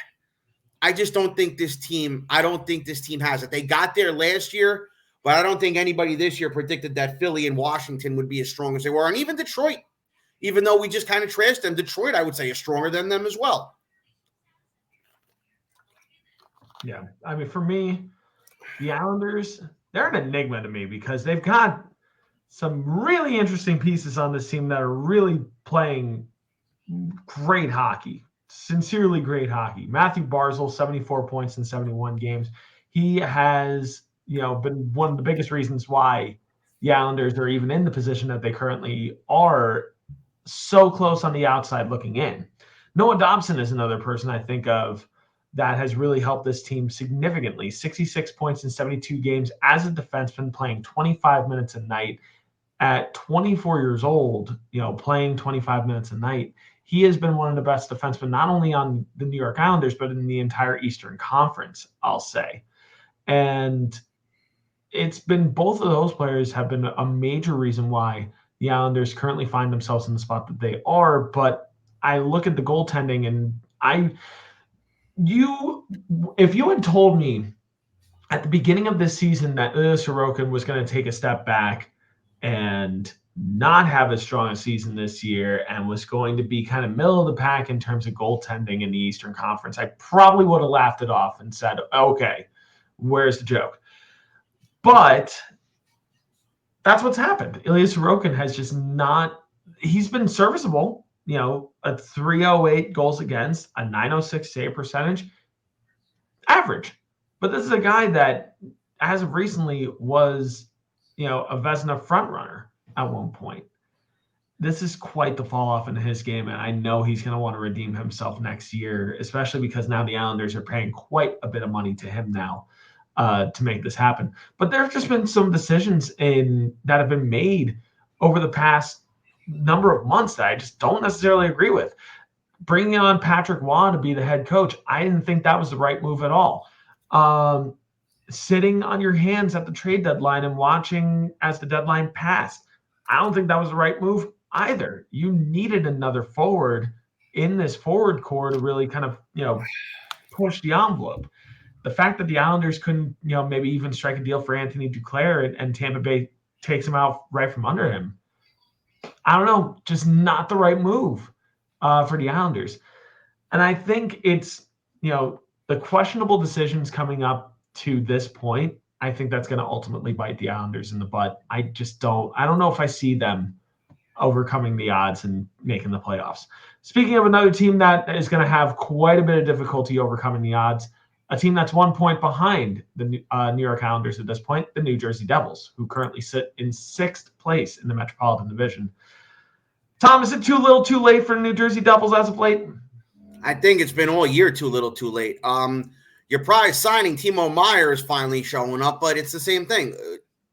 just don't think this team. I don't think this team has it. They got there last year, but I don't think anybody this year predicted that Philly and Washington would be as strong as they were, and even Detroit. Even though we just kind of trashed them, Detroit, I would say, is stronger than them as well. Yeah, I mean, for me, the Islanders, they're an enigma to me because they've got some really interesting pieces on this team that are really playing great hockey, sincerely great hockey. Matthew Barzal, 74 points in 71 games. He has, been one of the biggest reasons why the Islanders are even in the position that they currently are, so close on the outside looking in. Noah Dobson is another person I think of that has really helped this team significantly. 66 points in 72 games as a defenseman, playing 25 minutes a night. At 24 years old, playing 25 minutes a night, he has been one of the best defensemen, not only on the New York Islanders, but in the entire Eastern Conference, I'll say. And it's been, both of those players have been a major reason why the Islanders currently find themselves in the spot that they are. But I look at the goaltending, and if you had told me at the beginning of this season that Ilya Sorokin was going to take a step back and not have as strong a season this year and was going to be kind of middle of the pack in terms of goaltending in the Eastern Conference, I probably would have laughed it off and said, okay, where's the joke? But that's what's happened. Ilya Sorokin has just he's been serviceable, a 308 goals against, a 906 save percentage, average. But this is a guy that, as of recently, was, a Vezina frontrunner at one point. This is quite the fall off in his game, and I know he's going to want to redeem himself next year, especially because now the Islanders are paying quite a bit of money to him now to make this happen. But there have just been some decisions that have been made over the past number of months that I just don't necessarily agree with. Bringing on Patrick Waugh to be the head coach, I didn't think that was the right move at all. Sitting on your hands at the trade deadline and watching as the deadline passed, I don't think that was the right move either. You needed another forward in this forward core to really kind of, push the envelope. The fact that the Islanders couldn't, maybe even strike a deal for Anthony Duclair and Tampa Bay takes him out right from under him. I don't know, just not the right move for the Islanders. And I think it's, the questionable decisions coming up to this point, I think that's going to ultimately bite the Islanders in the butt. I don't know if I see them overcoming the odds and making the playoffs. Speaking of another team that is going to have quite a bit of difficulty overcoming the odds, a team that's 1 point behind the New York Islanders at this point, the New Jersey Devils, who currently sit in 6th place in the Metropolitan Division. Tom, is it too little too late for the New Jersey Devils as of late? I think it's been all year too little too late. Your prize signing, Timo Meier, is finally showing up, but it's the same thing.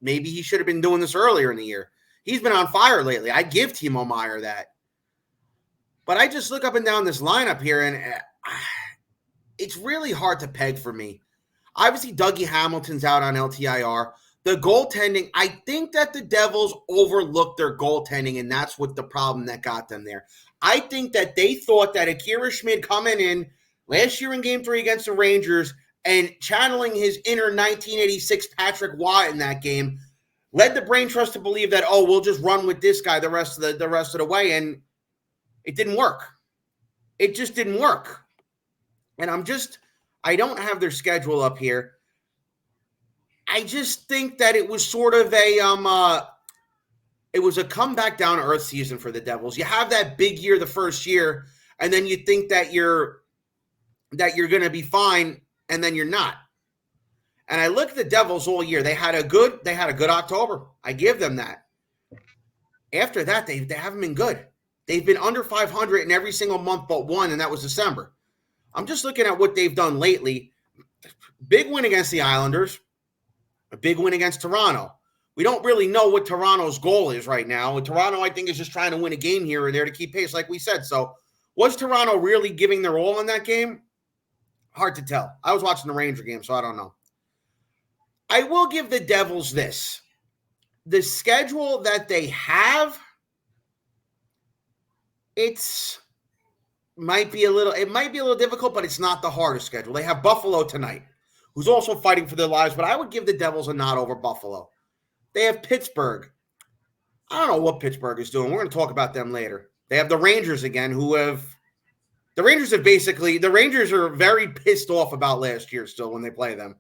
Maybe he should have been doing this earlier in the year. He's been on fire lately. I give Timo Meier that. But I just look up and down this lineup here, and it's really hard to peg for me. Obviously, Dougie Hamilton's out on LTIR. The goaltending, I think that the Devils overlooked their goaltending, and that's what the problem that got them there. I think that they thought that Akira Schmid coming in last year in Game 3 against the Rangers and channeling his inner 1986 Patrick Waugh in that game led the brain trust to believe that, we'll just run with this guy the rest of the way, and it didn't work. It just didn't work. And I don't have their schedule up here. I just think that it was sort of it was a comeback down to earth season for the Devils. You have that big year the first year, and then you think that you're going to be fine, and then you're not. And I look at the Devils all year. They had a good October. I give them that. After that, they haven't been good. They've been under 500 in every single month but one, and that was December. I'm just looking at what they've done lately. Big win against the Islanders. A big win against Toronto. We don't really know what Toronto's goal is right now. And Toronto, I think, is just trying to win a game here or there to keep pace, like we said. So was Toronto really giving their all in that game? Hard to tell. I was watching the Ranger game, so I don't know. I will give the Devils this. The schedule that they have, it might be a little difficult, but it's not the hardest schedule. They have Buffalo tonight, who's also fighting for their lives, but I would give the Devils a nod over Buffalo. They have Pittsburgh. I don't know what Pittsburgh is doing. We're going to talk about them later. They have the Rangers again, the Rangers are very pissed off about last year still when they play them,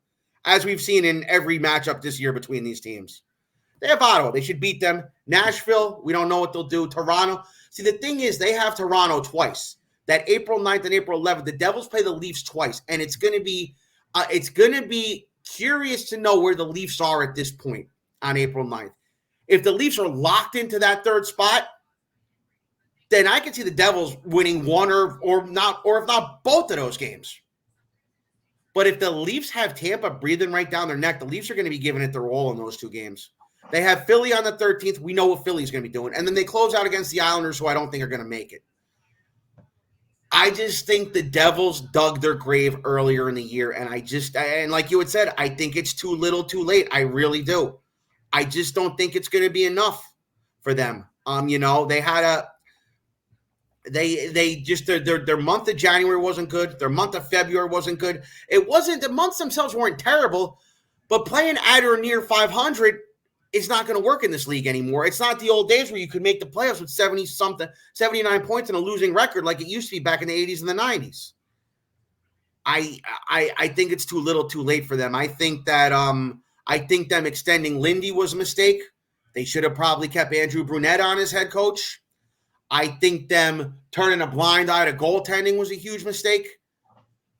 as we've seen in every matchup this year between these teams. They have Ottawa. They should beat them. Nashville, we don't know what they'll do. Toronto. See, the thing is, they have Toronto twice. That April 9th and April 11th, the Devils play the Leafs twice, and it's going to be curious to know where the Leafs are at this point on April 9th. If the Leafs are locked into that third spot, then I can see the Devils winning one or if not both of those games. But if the Leafs have Tampa breathing right down their neck, the Leafs are going to be giving it their all in those two games. They have Philly on the 13th. We know what Philly's going to be doing. And then they close out against the Islanders, who I don't think are going to make it. I just think the Devils dug their grave earlier in the year. And like you had said, I think it's too little too late. I really do. I just don't think it's going to be enough for them. They had their month of January wasn't good. Their month of February wasn't good. The months themselves weren't terrible, but playing at or near 500 is not going to work in this league anymore. It's not the old days where you could make the playoffs with 79 points and a losing record like it used to be back in the 80s and the 90s. I think it's too little too late for them. I think them extending Lindy was a mistake. They should have probably kept Andrew Brunette on as head coach. I think them turning a blind eye to goaltending was a huge mistake.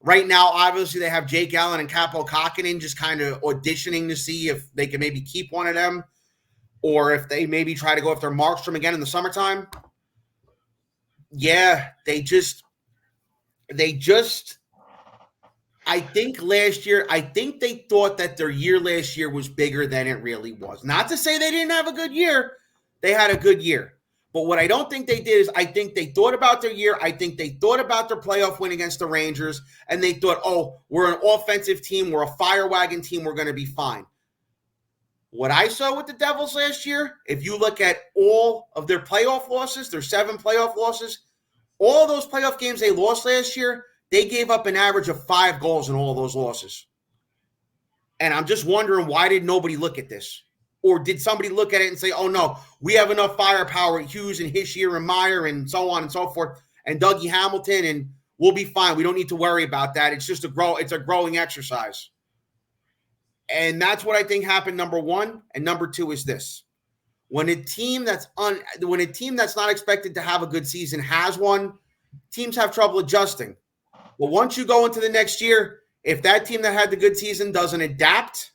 Right now, obviously, they have Jake Allen and Kaapo Kähkönen just kind of auditioning to see if they can maybe keep one of them or if they maybe try to go after Markstrom again in the summertime. Yeah, I think last year, they thought that their year last year was bigger than it really was. Not to say they didn't have a good year. They had a good year. But what I don't think they did is I think they thought about their year. I think they thought about their playoff win against the Rangers, and they thought, we're an offensive team. We're a fire wagon team. We're going to be fine. What I saw with the Devils last year, if you look at all of their playoff losses, their 7 playoff losses, all those playoff games they lost last year, they gave up an average of 5 goals in all those losses. And I'm just wondering, why did nobody look at this? Or did somebody look at it and say, oh, no, we have enough firepower, Hughes and Hischier and Meyer and so on and so forth, and Dougie Hamilton, and we'll be fine. We don't need to worry about that. It's just it's a growing exercise. And that's what I think happened, number one. And number two is this. When a team that's not expected to have a good season has one, teams have trouble adjusting. Well, once you go into the next year, if that team that had the good season doesn't adapt,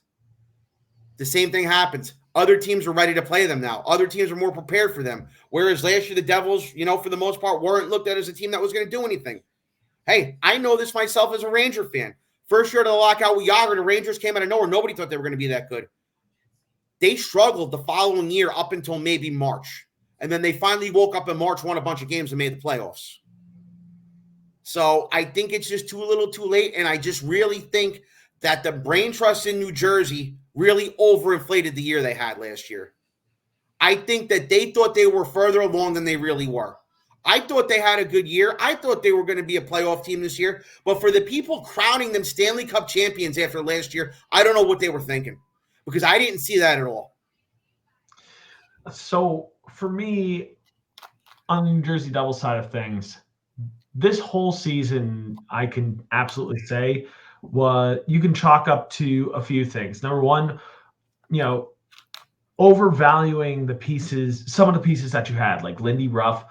the same thing happens. Other teams are ready to play them now. Other teams are more prepared for them. Whereas last year, the Devils, for the most part, weren't looked at as a team that was going to do anything. Hey, I know this myself as a Ranger fan. First year of the lockout with Yager, the Rangers came out of nowhere. Nobody thought they were going to be that good. They struggled the following year up until maybe March. And then they finally woke up in March, won a bunch of games, and made the playoffs. So I think it's just too little too late. And I just really think that the brain trust in New Jersey really overinflated the year they had last year. I think that they thought they were further along than they really were. I thought they had a good year. I thought they were going to be a playoff team this year. But for the people crowning them Stanley Cup champions after last year, I don't know what they were thinking, because I didn't see that at all. So for me, on the New Jersey Devils side of things, this whole season, I can absolutely say, you can chalk up to a few things. Number one, overvaluing some of the pieces that you had, like Lindy Ruff.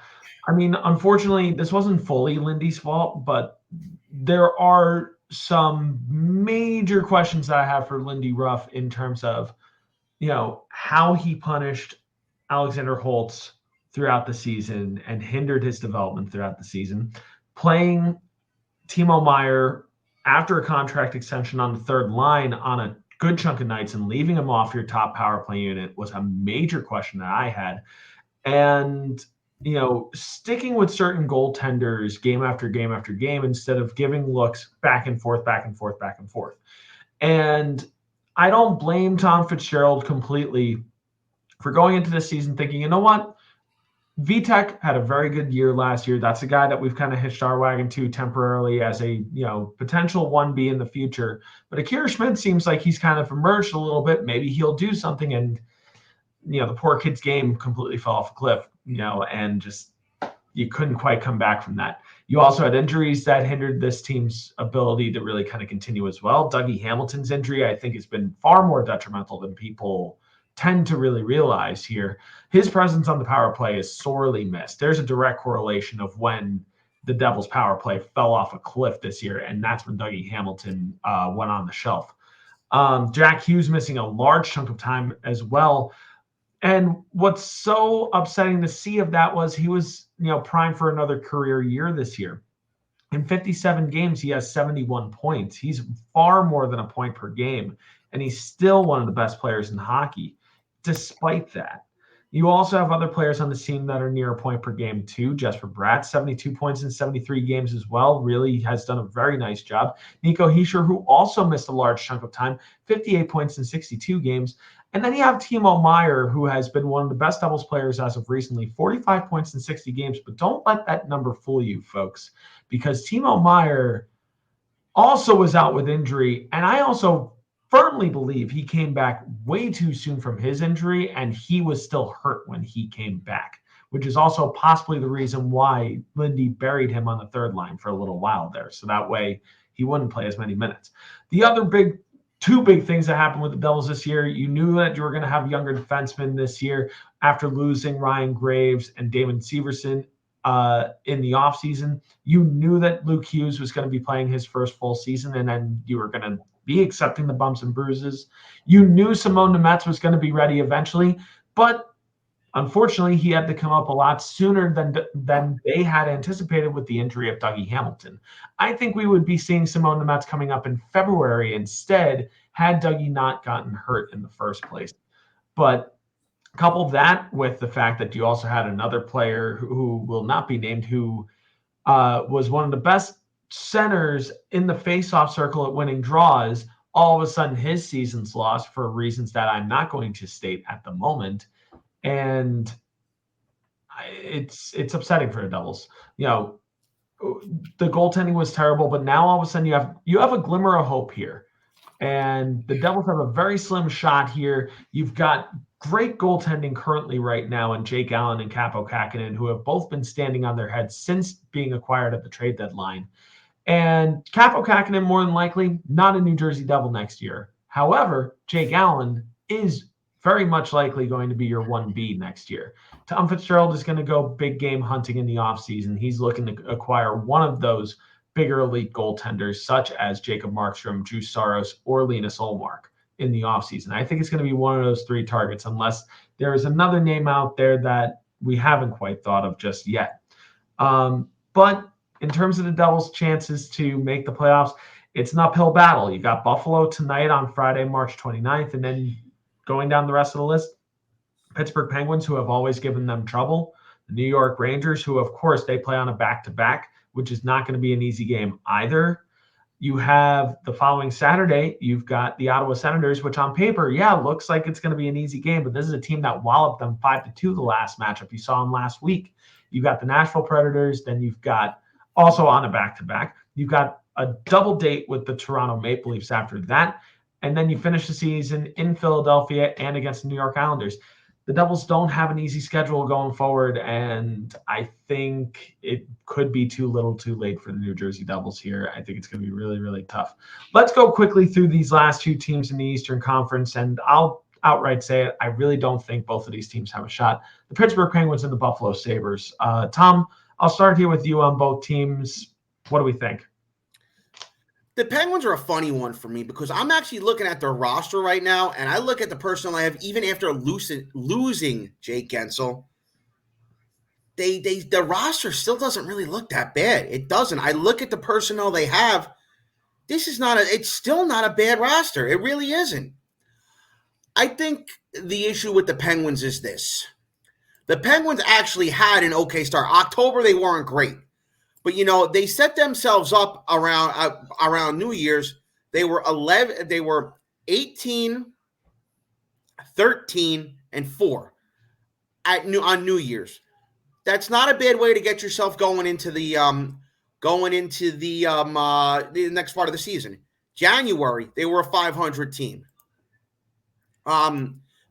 I mean, unfortunately, this wasn't fully Lindy's fault, but there are some major questions that I have for Lindy Ruff in terms of, how he punished Alexander Holtz throughout the season and hindered his development throughout the season. Playing Timo Meier after a contract extension on the third line on a good chunk of nights and leaving him off your top power play unit was a major question that I had. And sticking with certain goaltenders game after game after game instead of giving looks back and forth, back and forth, back and forth. And I don't blame Tom Fitzgerald completely for going into this season thinking, you know what? Vitek had a very good year last year. That's a guy that we've kind of hitched our wagon to temporarily as a, potential 1B in the future. But Akira Schmid seems like he's kind of emerged a little bit. Maybe he'll do something. And, the poor kid's game completely fell off a cliff, and just you couldn't quite come back from that. You also had injuries that hindered this team's ability to really kind of continue as well. Dougie Hamilton's injury, I think, has been far more detrimental than people tend to really realize here. His presence on the power play is sorely missed. There's a direct correlation of when the Devils power play fell off a cliff this year, and that's when Dougie Hamilton went on the shelf. Jack Hughes missing a large chunk of time as well. And what's so upsetting to see of that was he was, primed for another career year this year. In 57 games, he has 71 points. He's far more than a point per game, and he's still one of the best players in hockey. Despite that, you also have other players on the team that are near a point per game too. Jesper Bratt, 72 points in 73 games as well, really has done a very nice job. Nico Hischier, who also missed a large chunk of time, 58 points in 62 games. And then you have Timo Meier, who has been one of the best Devils players as of recently, 45 points in 60 games. But don't let that number fool you, folks, because Timo Meier also was out with injury. And I also firmly believe he came back way too soon from his injury, and he was still hurt when he came back, which is also possibly the reason why Lindy buried him on the third line for a little while there. So that way he wouldn't play as many minutes. The other two big things that happened with the Devils this year, you knew that you were going to have younger defensemen this year after losing Ryan Graves and Damon Severson in the offseason. You knew that Luke Hughes was going to be playing his first full season, and then you were going to be accepting the bumps and bruises. You knew Simone Nemec was going to be ready eventually, but unfortunately, he had to come up a lot sooner than they had anticipated with the injury of Dougie Hamilton. I think we would be seeing Simone Nemec coming up in February instead, had Dougie not gotten hurt in the first place. But couple that with the fact that you also had another player who will not be named, who was one of the best centers in the face-off circle at winning draws, all of a sudden his season's lost for reasons that I'm not going to state at the moment. And it's upsetting for the Devils. The goaltending was terrible, but now all of a sudden you have a glimmer of hope here. And the Devils have a very slim shot here. You've got great goaltending currently right now in Jake Allen and Kaapo Kähkönen, who have both been standing on their heads since being acquired at the trade deadline. And Kaapo Kähkönen, more than likely, not a New Jersey Devil next year. However, Jake Allen is very much likely going to be your 1B next year. Tom Fitzgerald is going to go big game hunting in the offseason. He's looking to acquire one of those bigger elite goaltenders, such as Jacob Markstrom, Drew Saros, or Linus Ullmark in the offseason. I think it's going to be one of those three targets, unless there is another name out there that we haven't quite thought of just yet. But in terms of the Devils' chances to make the playoffs, it's an uphill battle. You got Buffalo tonight on Friday, March 29th, and then going down the rest of the list, Pittsburgh Penguins, who have always given them trouble. The New York Rangers, who, of course, they play on a back-to-back, which is not going to be an easy game either. You have the following Saturday, you've got the Ottawa Senators, which on paper, looks like it's going to be an easy game, but this is a team that walloped them 5-2 the last matchup. You saw them last week. You've got the Nashville Predators, then you've got also on a back-to-back. You've got a double date with the Toronto Maple Leafs after that, and then you finish the season in Philadelphia and against the New York Islanders. The Devils don't have an easy schedule going forward, and I think it could be too little too late for the New Jersey Devils here. I think it's going to be really, really tough. Let's go quickly through these last two teams in the Eastern Conference, and I'll outright say it. I really don't think both of these teams have a shot. The Pittsburgh Penguins and the Buffalo Sabres. Tom, I'll start here with you on both teams. What do we think? The Penguins are a funny one for me because I'm actually looking at their roster right now, and I look at the personnel I have even after losing Jake Guentzel. The roster still doesn't really look that bad. It doesn't. I look at the personnel they have. It's still not a bad roster. It really isn't. I think the issue with the Penguins is this. The Penguins actually had an okay start. October, they weren't great. But, they set themselves up around New Year's. They were 18, 13, and 4 on New Year's. That's not a bad way to get yourself going into the next part of the season. January, they were a 500 team.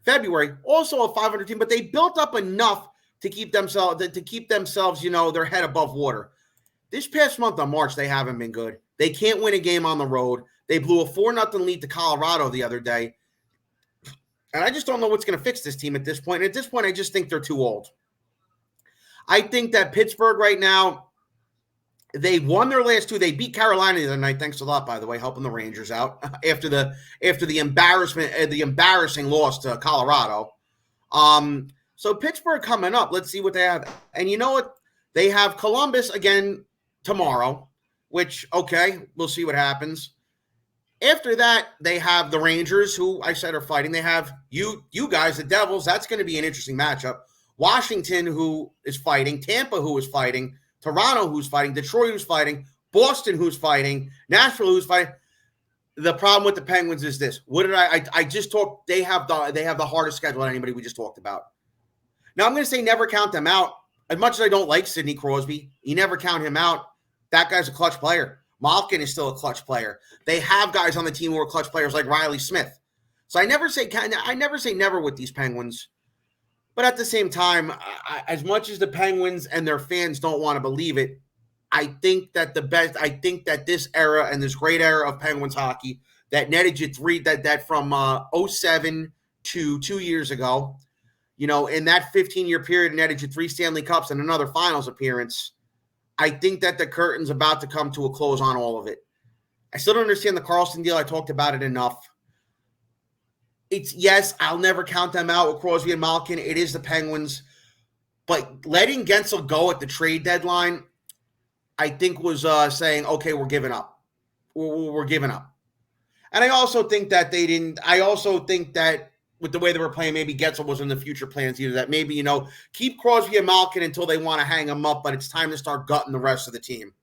February, also a 500 team, but they built up enough to keep themselves, their head above water. This past month of March, they haven't been good. They can't win a game on the road. They blew a 4-0 lead to Colorado the other day. And I just don't know what's going to fix this team at this point. At this point, I just think they're too old. I think that Pittsburgh right now, they won their last two. They beat Carolina the other night. Thanks a lot, by the way, helping the Rangers out after the embarrassing loss to Colorado. So Pittsburgh coming up. Let's see what they have. And you know what? They have Columbus again tomorrow, which, okay, we'll see what happens. After that, they have the Rangers, who I said are fighting. They have you guys, the Devils. That's going to be an interesting matchup. Washington, who is fighting. Tampa, who is fighting. Toronto, who's fighting. Detroit, who's fighting. Boston, who's fighting. Nashville, who's fighting. The problem with the Penguins is this. What did I just talked? They have the hardest schedule than anybody we just talked about. Now, I'm going to say never count them out. As much as I don't like Sidney Crosby, you never count him out. That guy's a clutch player. Malkin is still a clutch player. They have guys on the team who are clutch players like Riley Smith. So I never say never with these Penguins. But at the same time, as much as the Penguins and their fans don't want to believe it, I think that this era and this great era of Penguins hockey that netted you that from 07 to 2 years ago, in that 15-year period, netted you 3 Stanley Cups and another finals appearance. I think that the curtain's about to come to a close on all of it. I still don't understand the Karlsson deal. I talked about it enough. Yes, I'll never count them out with Crosby and Malkin. It is the Penguins. But letting Guentzel go at the trade deadline, I think was saying, okay, we're giving up. We're giving up. And I also think that with the way they were playing, maybe Guentzel was in the future plans either. That maybe, keep Crosby and Malkin until they want to hang them up, but it's time to start gutting the rest of the team.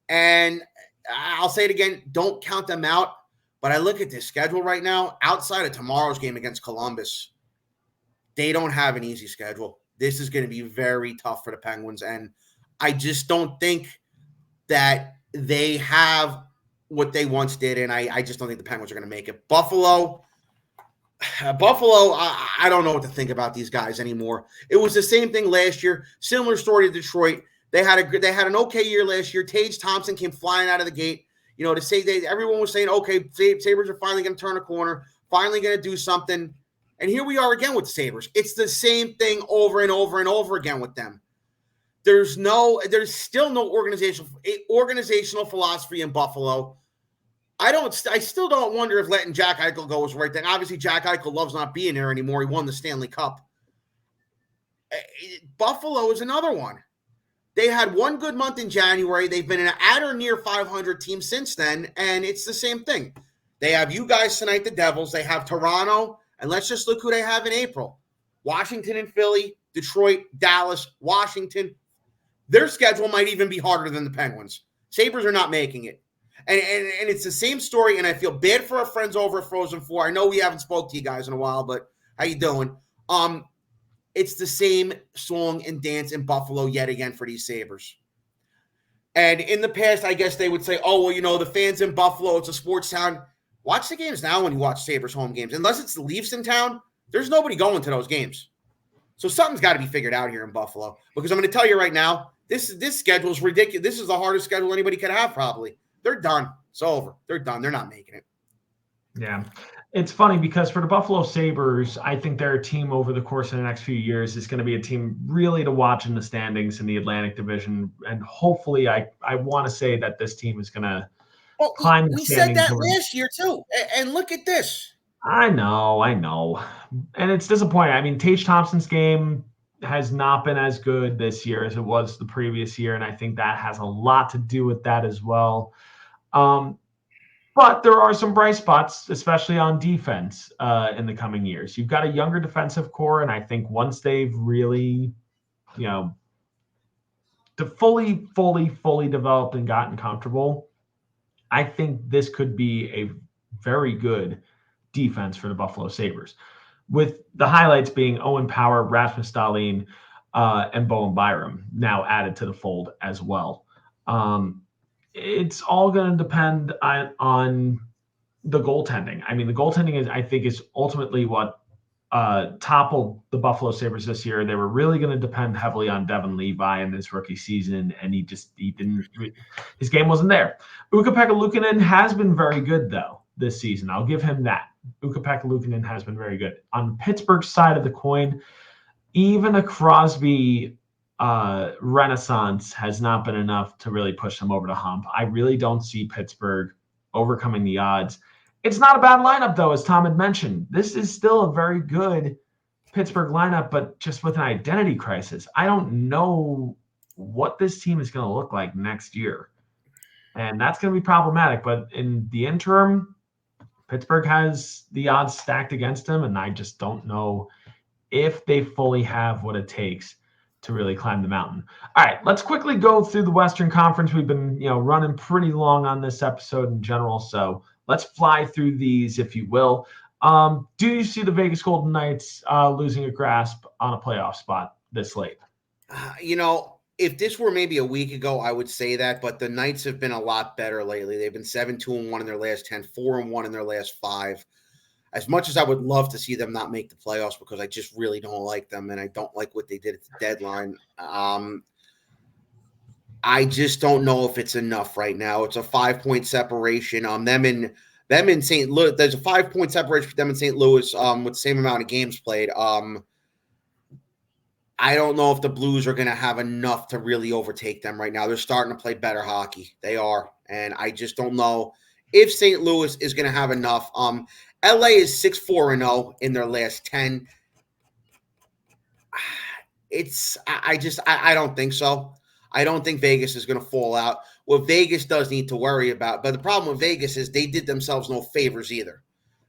And I'll say it again, don't count them out. But I look at this schedule right now, outside of tomorrow's game against Columbus, they don't have an easy schedule. This is going to be very tough for the Penguins, and I just don't think that they have what they once did, and I just don't think the Penguins are going to make it. Buffalo, I don't know what to think about these guys anymore. It was the same thing last year. Similar story to Detroit. They had an okay year last year. Tage Thompson came flying out of the gate. You know, to say everyone was saying, okay, Sabres are finally going to turn a corner, finally going to do something. And here we are again with the Sabres. It's the same thing over and over and over again with them. There's still no organizational philosophy in Buffalo. I still don't wonder if letting Jack Eichel go was the right thing. Obviously, Jack Eichel loves not being there anymore. He won the Stanley Cup. Buffalo is another one. They had one good month in January. They've been at or near 500 team since then, and it's the same thing. They have you guys tonight, the Devils. They have Toronto, and let's just look who they have in April. Washington and Philly, Detroit, Dallas, Washington. Their schedule might even be harder than the Penguins. Sabres are not making it. And it's the same story, and I feel bad for our friends over at Frozen 4. I know we haven't spoke to you guys in a while, but how you doing? It's the same song and dance in Buffalo yet again for these Sabres. And in the past, I guess they would say, oh, well, you know, the fans in Buffalo, it's a sports town. Watch the games now when you watch Sabres home games. Unless it's the Leafs in town, there's nobody going to those games. So something's got to be figured out here in Buffalo. Because I'm going to tell you right now, this schedule is ridiculous. This is the hardest schedule anybody could have probably. They're done. It's over. They're done. They're not making it. Yeah. It's funny because for the Buffalo Sabres, I think their team over the course of the next few years is going to be a team really to watch in the standings in the Atlantic Division. And hopefully I want to say that this team is going to climb the standings. We said that last year too. And look at this. I know. And it's disappointing. I mean, Tage Thompson's game has not been as good this year as it was the previous year. And I think that has a lot to do with that as well. But there are some bright spots, especially on defense in the coming years. You've got a younger defensive core, and I think once they've really, fully developed and gotten comfortable, I think this could be a very good defense for the Buffalo Sabres, with the highlights being Owen Power, Rasmus Dahlin, and Bowen Byram now added to the fold as well. It's all going to depend on the goaltending. I mean, the goaltending is ultimately what toppled the Buffalo Sabres this year. They were really going to depend heavily on Devin Levi in this rookie season, and he didn't. His game wasn't there. Ukko-Pekka Luukkonen has been very good though this season. I'll give him that. Ukko-Pekka Luukkonen has been very good. On Pittsburgh's side of the coin, even a Crosby renaissance has not been enough to really push them over the hump. I really don't see Pittsburgh overcoming the odds. It's not a bad lineup, though, as Tom had mentioned. This is still a very good Pittsburgh lineup, but just with an identity crisis. I don't know what this team is going to look like next year. And that's going to be problematic. But in the interim, Pittsburgh has the odds stacked against them, and I just don't know if they fully have what it takes to really climb the mountain. All right, let's quickly go through the Western Conference. We've been, running pretty long on this episode in general, so let's fly through these, if you will. Do you see the Vegas Golden Knights losing a grasp on a playoff spot this late? If this were maybe a week ago, I would say that, but the Knights have been a lot better lately. They've been 7-2-1 in their last 10, 4-1 in their last 5. As much as I would love to see them not make the playoffs because I just really don't like them and I don't like what they did at the deadline, I just don't know if it's enough right now. It's a 5-point separation. Them in St. Louis. There's a 5-point separation for them in St. Louis with the same amount of games played. I don't know if the Blues are going to have enough to really overtake them right now. They're starting to play better hockey. They are, and I just don't know if St. Louis is going to have enough. LA is 6-4-0 in their last 10. I don't think so. I don't think Vegas is going to fall out. What Vegas does need to worry about, but the problem with Vegas is they did themselves no favors either.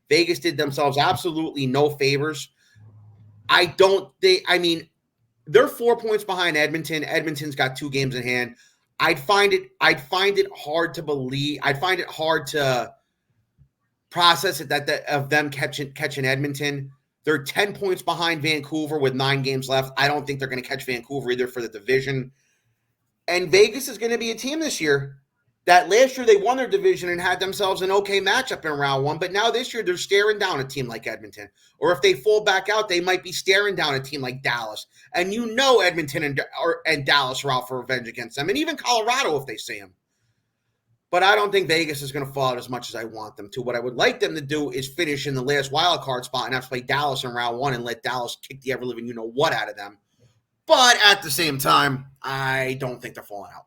Vegas did themselves absolutely no favors. They're 4 points behind Edmonton. Edmonton's got 2 games in hand. I'd find it hard to believe. I'd find it hard to process of them catching Edmonton. They're 10 points behind Vancouver with 9 games left. I don't think they're going to catch Vancouver either for the division. And Vegas is going to be a team this year that last year they won their division and had themselves an okay matchup in round 1. But now this year they're staring down a team like Edmonton. Or if they fall back out, they might be staring down a team like Dallas. And you know Edmonton and Dallas are out for revenge against them. And even Colorado if they see them. But I don't think Vegas is going to fall out as much as I want them to. What I would like them to do is finish in the last wild card spot and have to play Dallas in round 1 and let Dallas kick the ever-living you-know-what out of them. But at the same time, I don't think they're falling out.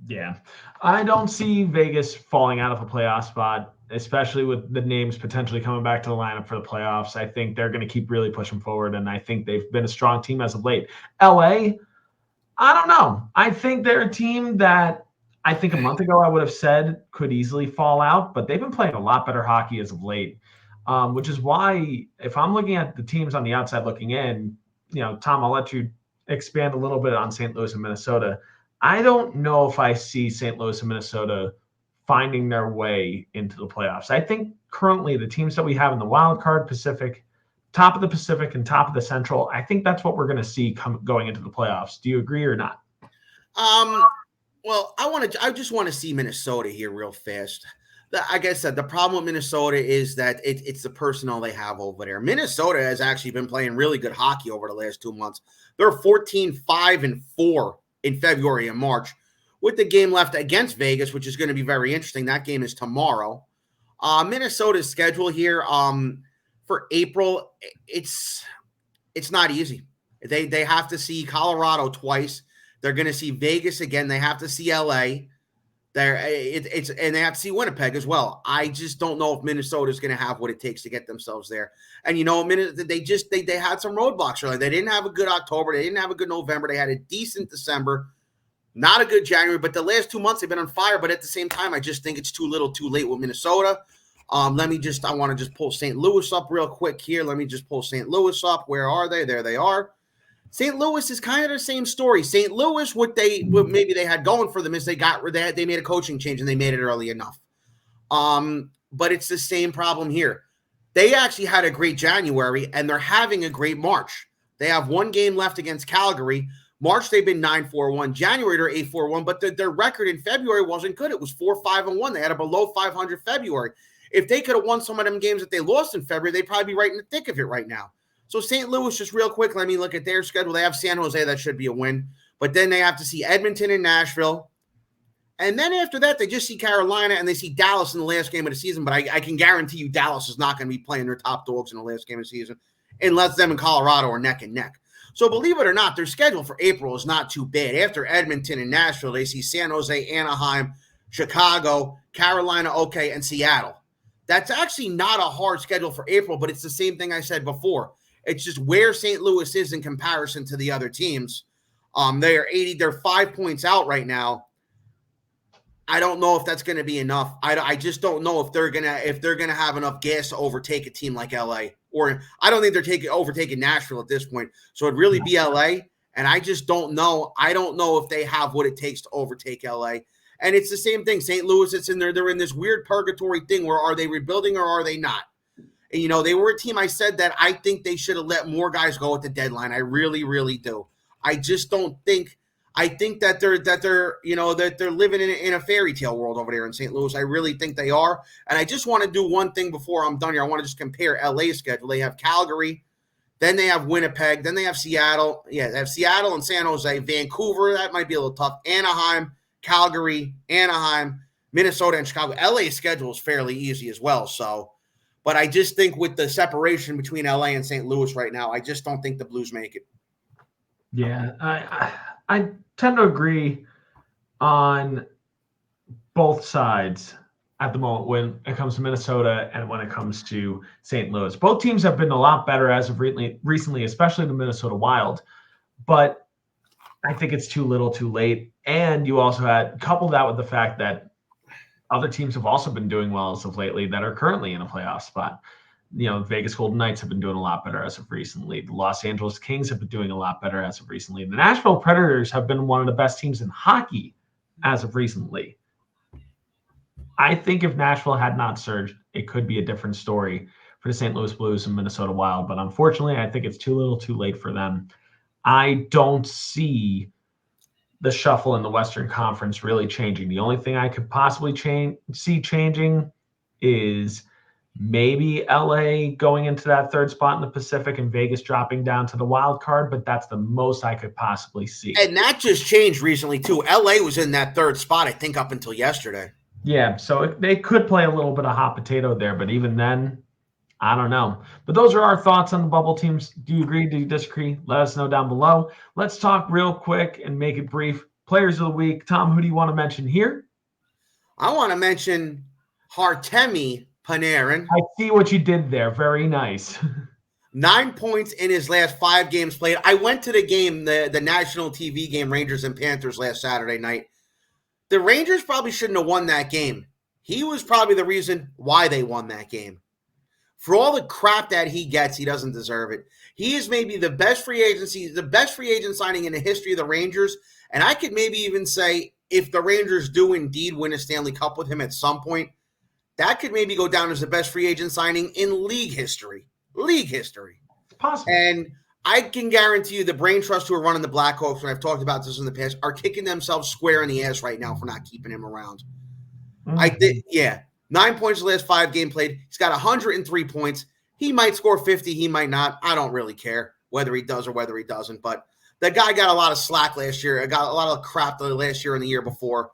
Yeah. I don't see Vegas falling out of a playoff spot, especially with the names potentially coming back to the lineup for the playoffs. I think they're going to keep really pushing forward, and I think they've been a strong team as of late. LA, I don't know. I think they're a team that I think a month ago I would have said could easily fall out, but they've been playing a lot better hockey as of late, which is why if I'm looking at the teams on the outside looking in, Tom, I'll let you expand a little bit on St. Louis and Minnesota. I don't know if I see St. Louis and Minnesota finding their way into the playoffs. I think currently the teams that we have in the wild card Pacific, top of the Pacific and top of the Central, I think that's what we're going to see going into the playoffs. Do you agree or not? Well, I just want to see Minnesota here real fast. Like I said, the problem with Minnesota is that it's the personnel they have over there. Minnesota has actually been playing really good hockey over the last 2 months. They're 14-5-4 in February and March with the game left against Vegas, which is going to be very interesting. That game is tomorrow. Minnesota's schedule here for April, it's not easy. They have to see Colorado twice. They're going to see Vegas again. They have to see LA. And they have to see Winnipeg as well. I just don't know if Minnesota is going to have what it takes to get themselves there. And they had some roadblocks early. They didn't have a good October. They didn't have a good November. They had a decent December, not a good January. But the last 2 months they've been on fire. But at the same time, I just think it's too little, too late with Minnesota. I want to just pull St. Louis up real quick here. Let me just pull St. Louis up. Where are they? There they are. St. Louis is kind of the same story. St. Louis, what maybe they had going for them is they made a coaching change and they made it early enough. But it's the same problem here. They actually had a great January and they're having a great March. They have 1 game left against Calgary. March they've been 9-4-1. January they're 8-4-1, but their record in February wasn't good. It was 4-5-1. They had a below 500 February. If they could have won some of them games that they lost in February, they'd probably be right in the thick of it right now. So St. Louis, just real quick, let me look at their schedule. They have San Jose. That should be a win. But then they have to see Edmonton and Nashville. And then after that, they just see Carolina and they see Dallas in the last game of the season. But I can guarantee you Dallas is not going to be playing their top dogs in the last game of the season unless them and Colorado are neck and neck. So believe it or not, their schedule for April is not too bad. After Edmonton and Nashville, they see San Jose, Anaheim, Chicago, Carolina, okay, and Seattle. That's actually not a hard schedule for April, but it's the same thing I said before. It's just where St. Louis is in comparison to the other teams. They're 5 points out right now. I don't know if that's going to be enough. I just don't know if they're gonna have enough gas to overtake a team like LA. Or I don't think they're overtaking Nashville at this point. So it'd really be LA. And I just don't know. I don't know if they have what it takes to overtake LA. And it's the same thing. St. Louis, it's in there. They're in this weird purgatory thing where are they rebuilding or are they not? And, they were a team I said that I think they should have let more guys go at the deadline. I really, really do. I just don't think – I think that they're living in a fairy tale world over there in St. Louis. I really think they are. And I just want to do one thing before I'm done here. I want to just compare LA's schedule. They have Calgary. Then they have Winnipeg. Then they have Seattle. Yeah, they have Seattle and San Jose. Vancouver, that might be a little tough. Anaheim, Calgary, Anaheim, Minnesota, and Chicago. LA's schedule is fairly easy as well, so – but I just think with the separation between LA and St. Louis right now, I just don't think the Blues make it. Yeah, I tend to agree on both sides at the moment when it comes to Minnesota and when it comes to St. Louis. Both teams have been a lot better as of recently, especially the Minnesota Wild. But I think it's too little too late. And you also had couple that with the fact that other teams have also been doing well as of lately that are currently in a playoff spot. Vegas Golden Knights have been doing a lot better as of recently. The Los Angeles Kings have been doing a lot better as of recently. The Nashville Predators have been one of the best teams in hockey as of recently. I think if Nashville had not surged, it could be a different story for the St. Louis Blues and Minnesota Wild. But unfortunately, I think it's too little too late for them. I don't see the shuffle in the Western Conference really changing. The only thing I could possibly see changing is maybe LA going into that third spot in the Pacific and Vegas dropping down to the wild card, but that's the most I could possibly see. And that just changed recently too. LA was in that third spot, I think, up until yesterday. Yeah, so they could play a little bit of hot potato there, but even then, I don't know. But those are our thoughts on the bubble teams. Do you agree? Do you disagree? Let us know down below. Let's talk real quick and make it brief. Players of the week. Tom, who do you want to mention here? I want to mention Artemi Panarin. I see what you did there. Very nice. 9 points in his last 5 games played. I went to the game, the national TV game, Rangers and Panthers last Saturday night. The Rangers probably shouldn't have won that game. He was probably the reason why they won that game. For all the crap that he gets, he doesn't deserve it. He is maybe the best free agent signing in the history of the Rangers. And I could maybe even say if the Rangers do indeed win a Stanley Cup with him at some point, that could maybe go down as the best free agent signing in league history. League history. It's possible. And I can guarantee you the brain trust who are running the Blackhawks, and I've talked about this in the past, are kicking themselves square in the ass right now for not keeping him around. Mm-hmm. 9 points in the last 5 games played. He's got 103 points. He might score 50. He might not. I don't really care whether he does or whether he doesn't. But the guy got a lot of slack last year. I got a lot of crap the last year and the year before.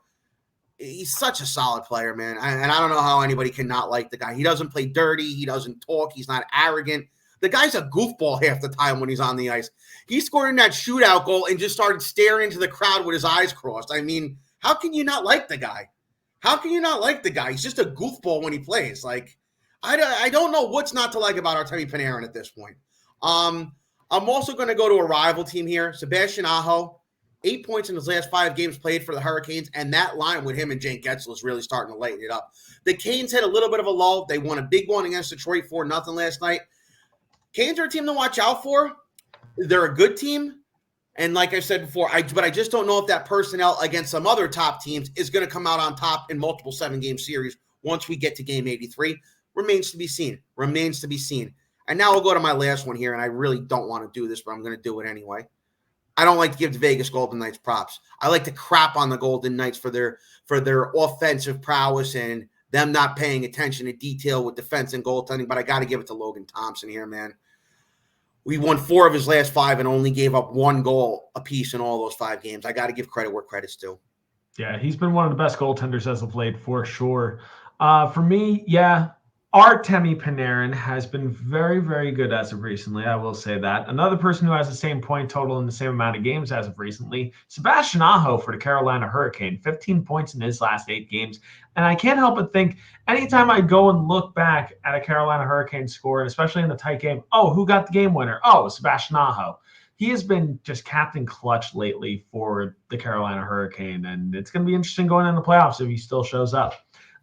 He's such a solid player, man. And I don't know how anybody can not like the guy. He doesn't play dirty. He doesn't talk. He's not arrogant. The guy's a goofball half the time when he's on the ice. He scored in that shootout goal and just started staring into the crowd with his eyes crossed. I mean, how can you not like the guy? How can you not like the guy? He's just a goofball when he plays. Like, I don't know what's not to like about Artemi Panarin at this point. I'm also going to go to a rival team here. Sebastian Aho, 8 points in his last 5 games played for the Hurricanes, and that line with him and Jane Getzel is really starting to lighten it up. The Canes had a little bit of a lull. They won a big one against Detroit 4-0 last night. Canes are a team to watch out for. They're a good team. And like I said before, but I just don't know if that personnel against some other top teams is going to come out on top in multiple 7-game series once we get to game 83. Remains to be seen. Remains to be seen. And now we'll go to my last one here, and I really don't want to do this, but I'm going to do it anyway. I don't like to give the Vegas Golden Knights props. I like to crap on the Golden Knights for their offensive prowess and them not paying attention to detail with defense and goaltending, but I got to give it to Logan Thompson here, man. We won 4 of his last 5 and only gave up 1 goal apiece in all those 5 games. I got to give credit where credit's due. Yeah, he's been one of the best goaltenders as of late, for sure. For me, yeah, Artemi Panarin has been very, very good as of recently. I will say that. Another person who has the same point total in the same amount of games as of recently, Sebastian Aho for the Carolina Hurricane, 15 points in his last 8 games. And I can't help but think anytime I go and look back at a Carolina Hurricane score, and especially in the tight game, oh, who got the game winner? Oh, Sebastian Aho. He has been just captain clutch lately for the Carolina Hurricane, and it's going to be interesting going in the playoffs if he still shows up.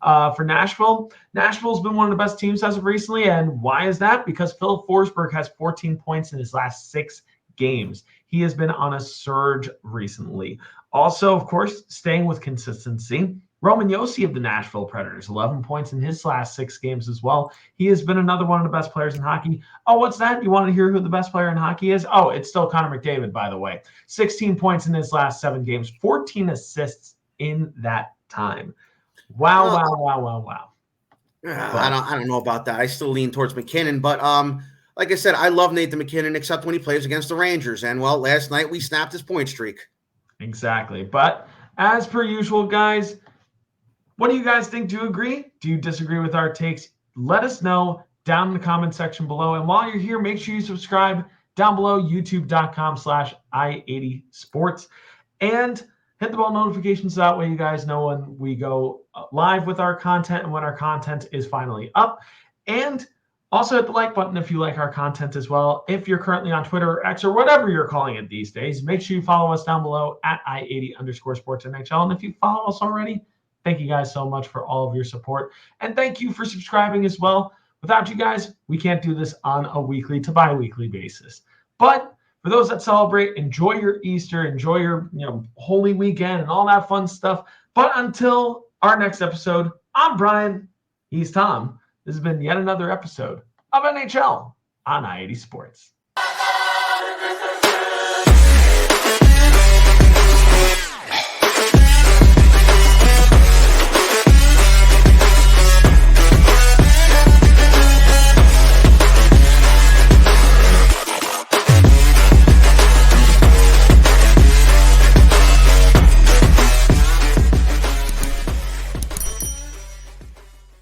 For Nashville's been one of the best teams as of recently, and why is that? Because Phil Forsberg has 14 points in his last 6 games. He has been on a surge recently. Also, of course, staying with consistency, Roman Josi of the Nashville Predators, 11 points in his last 6 games as well. He has been another one of the best players in hockey. Oh, what's that? You want to hear who the best player in hockey is? Oh, it's still Connor McDavid, by the way. 16 points in his last 7 games, 14 assists in that time. Wow. I don't know about that. I still lean towards McKinnon, but like I said, I love Nathan McKinnon except when he plays against the Rangers. And well, last night we snapped his point streak. Exactly. But as per usual, guys, what do you guys think? Do you agree? Do you disagree with our takes? Let us know down in the comment section below. And while you're here, make sure you subscribe down below, youtube.com/i80sports. And hit the bell notifications. That way you guys know when we go live with our content and when our content is finally up. And also hit the like button if you like our content as well. If you're currently on Twitter or X or whatever you're calling it these days, make sure you follow us down below at i80_sportsnhl. And if you follow us already, thank you guys so much for all of your support. And thank you for subscribing as well. Without you guys, we can't do this on a weekly to bi-weekly basis. But for those that celebrate, enjoy your Easter, enjoy your Holy Weekend and all that fun stuff. But until our next episode, I'm Brian. He's Tom. This has been yet another episode of NHL on I-80 Sports.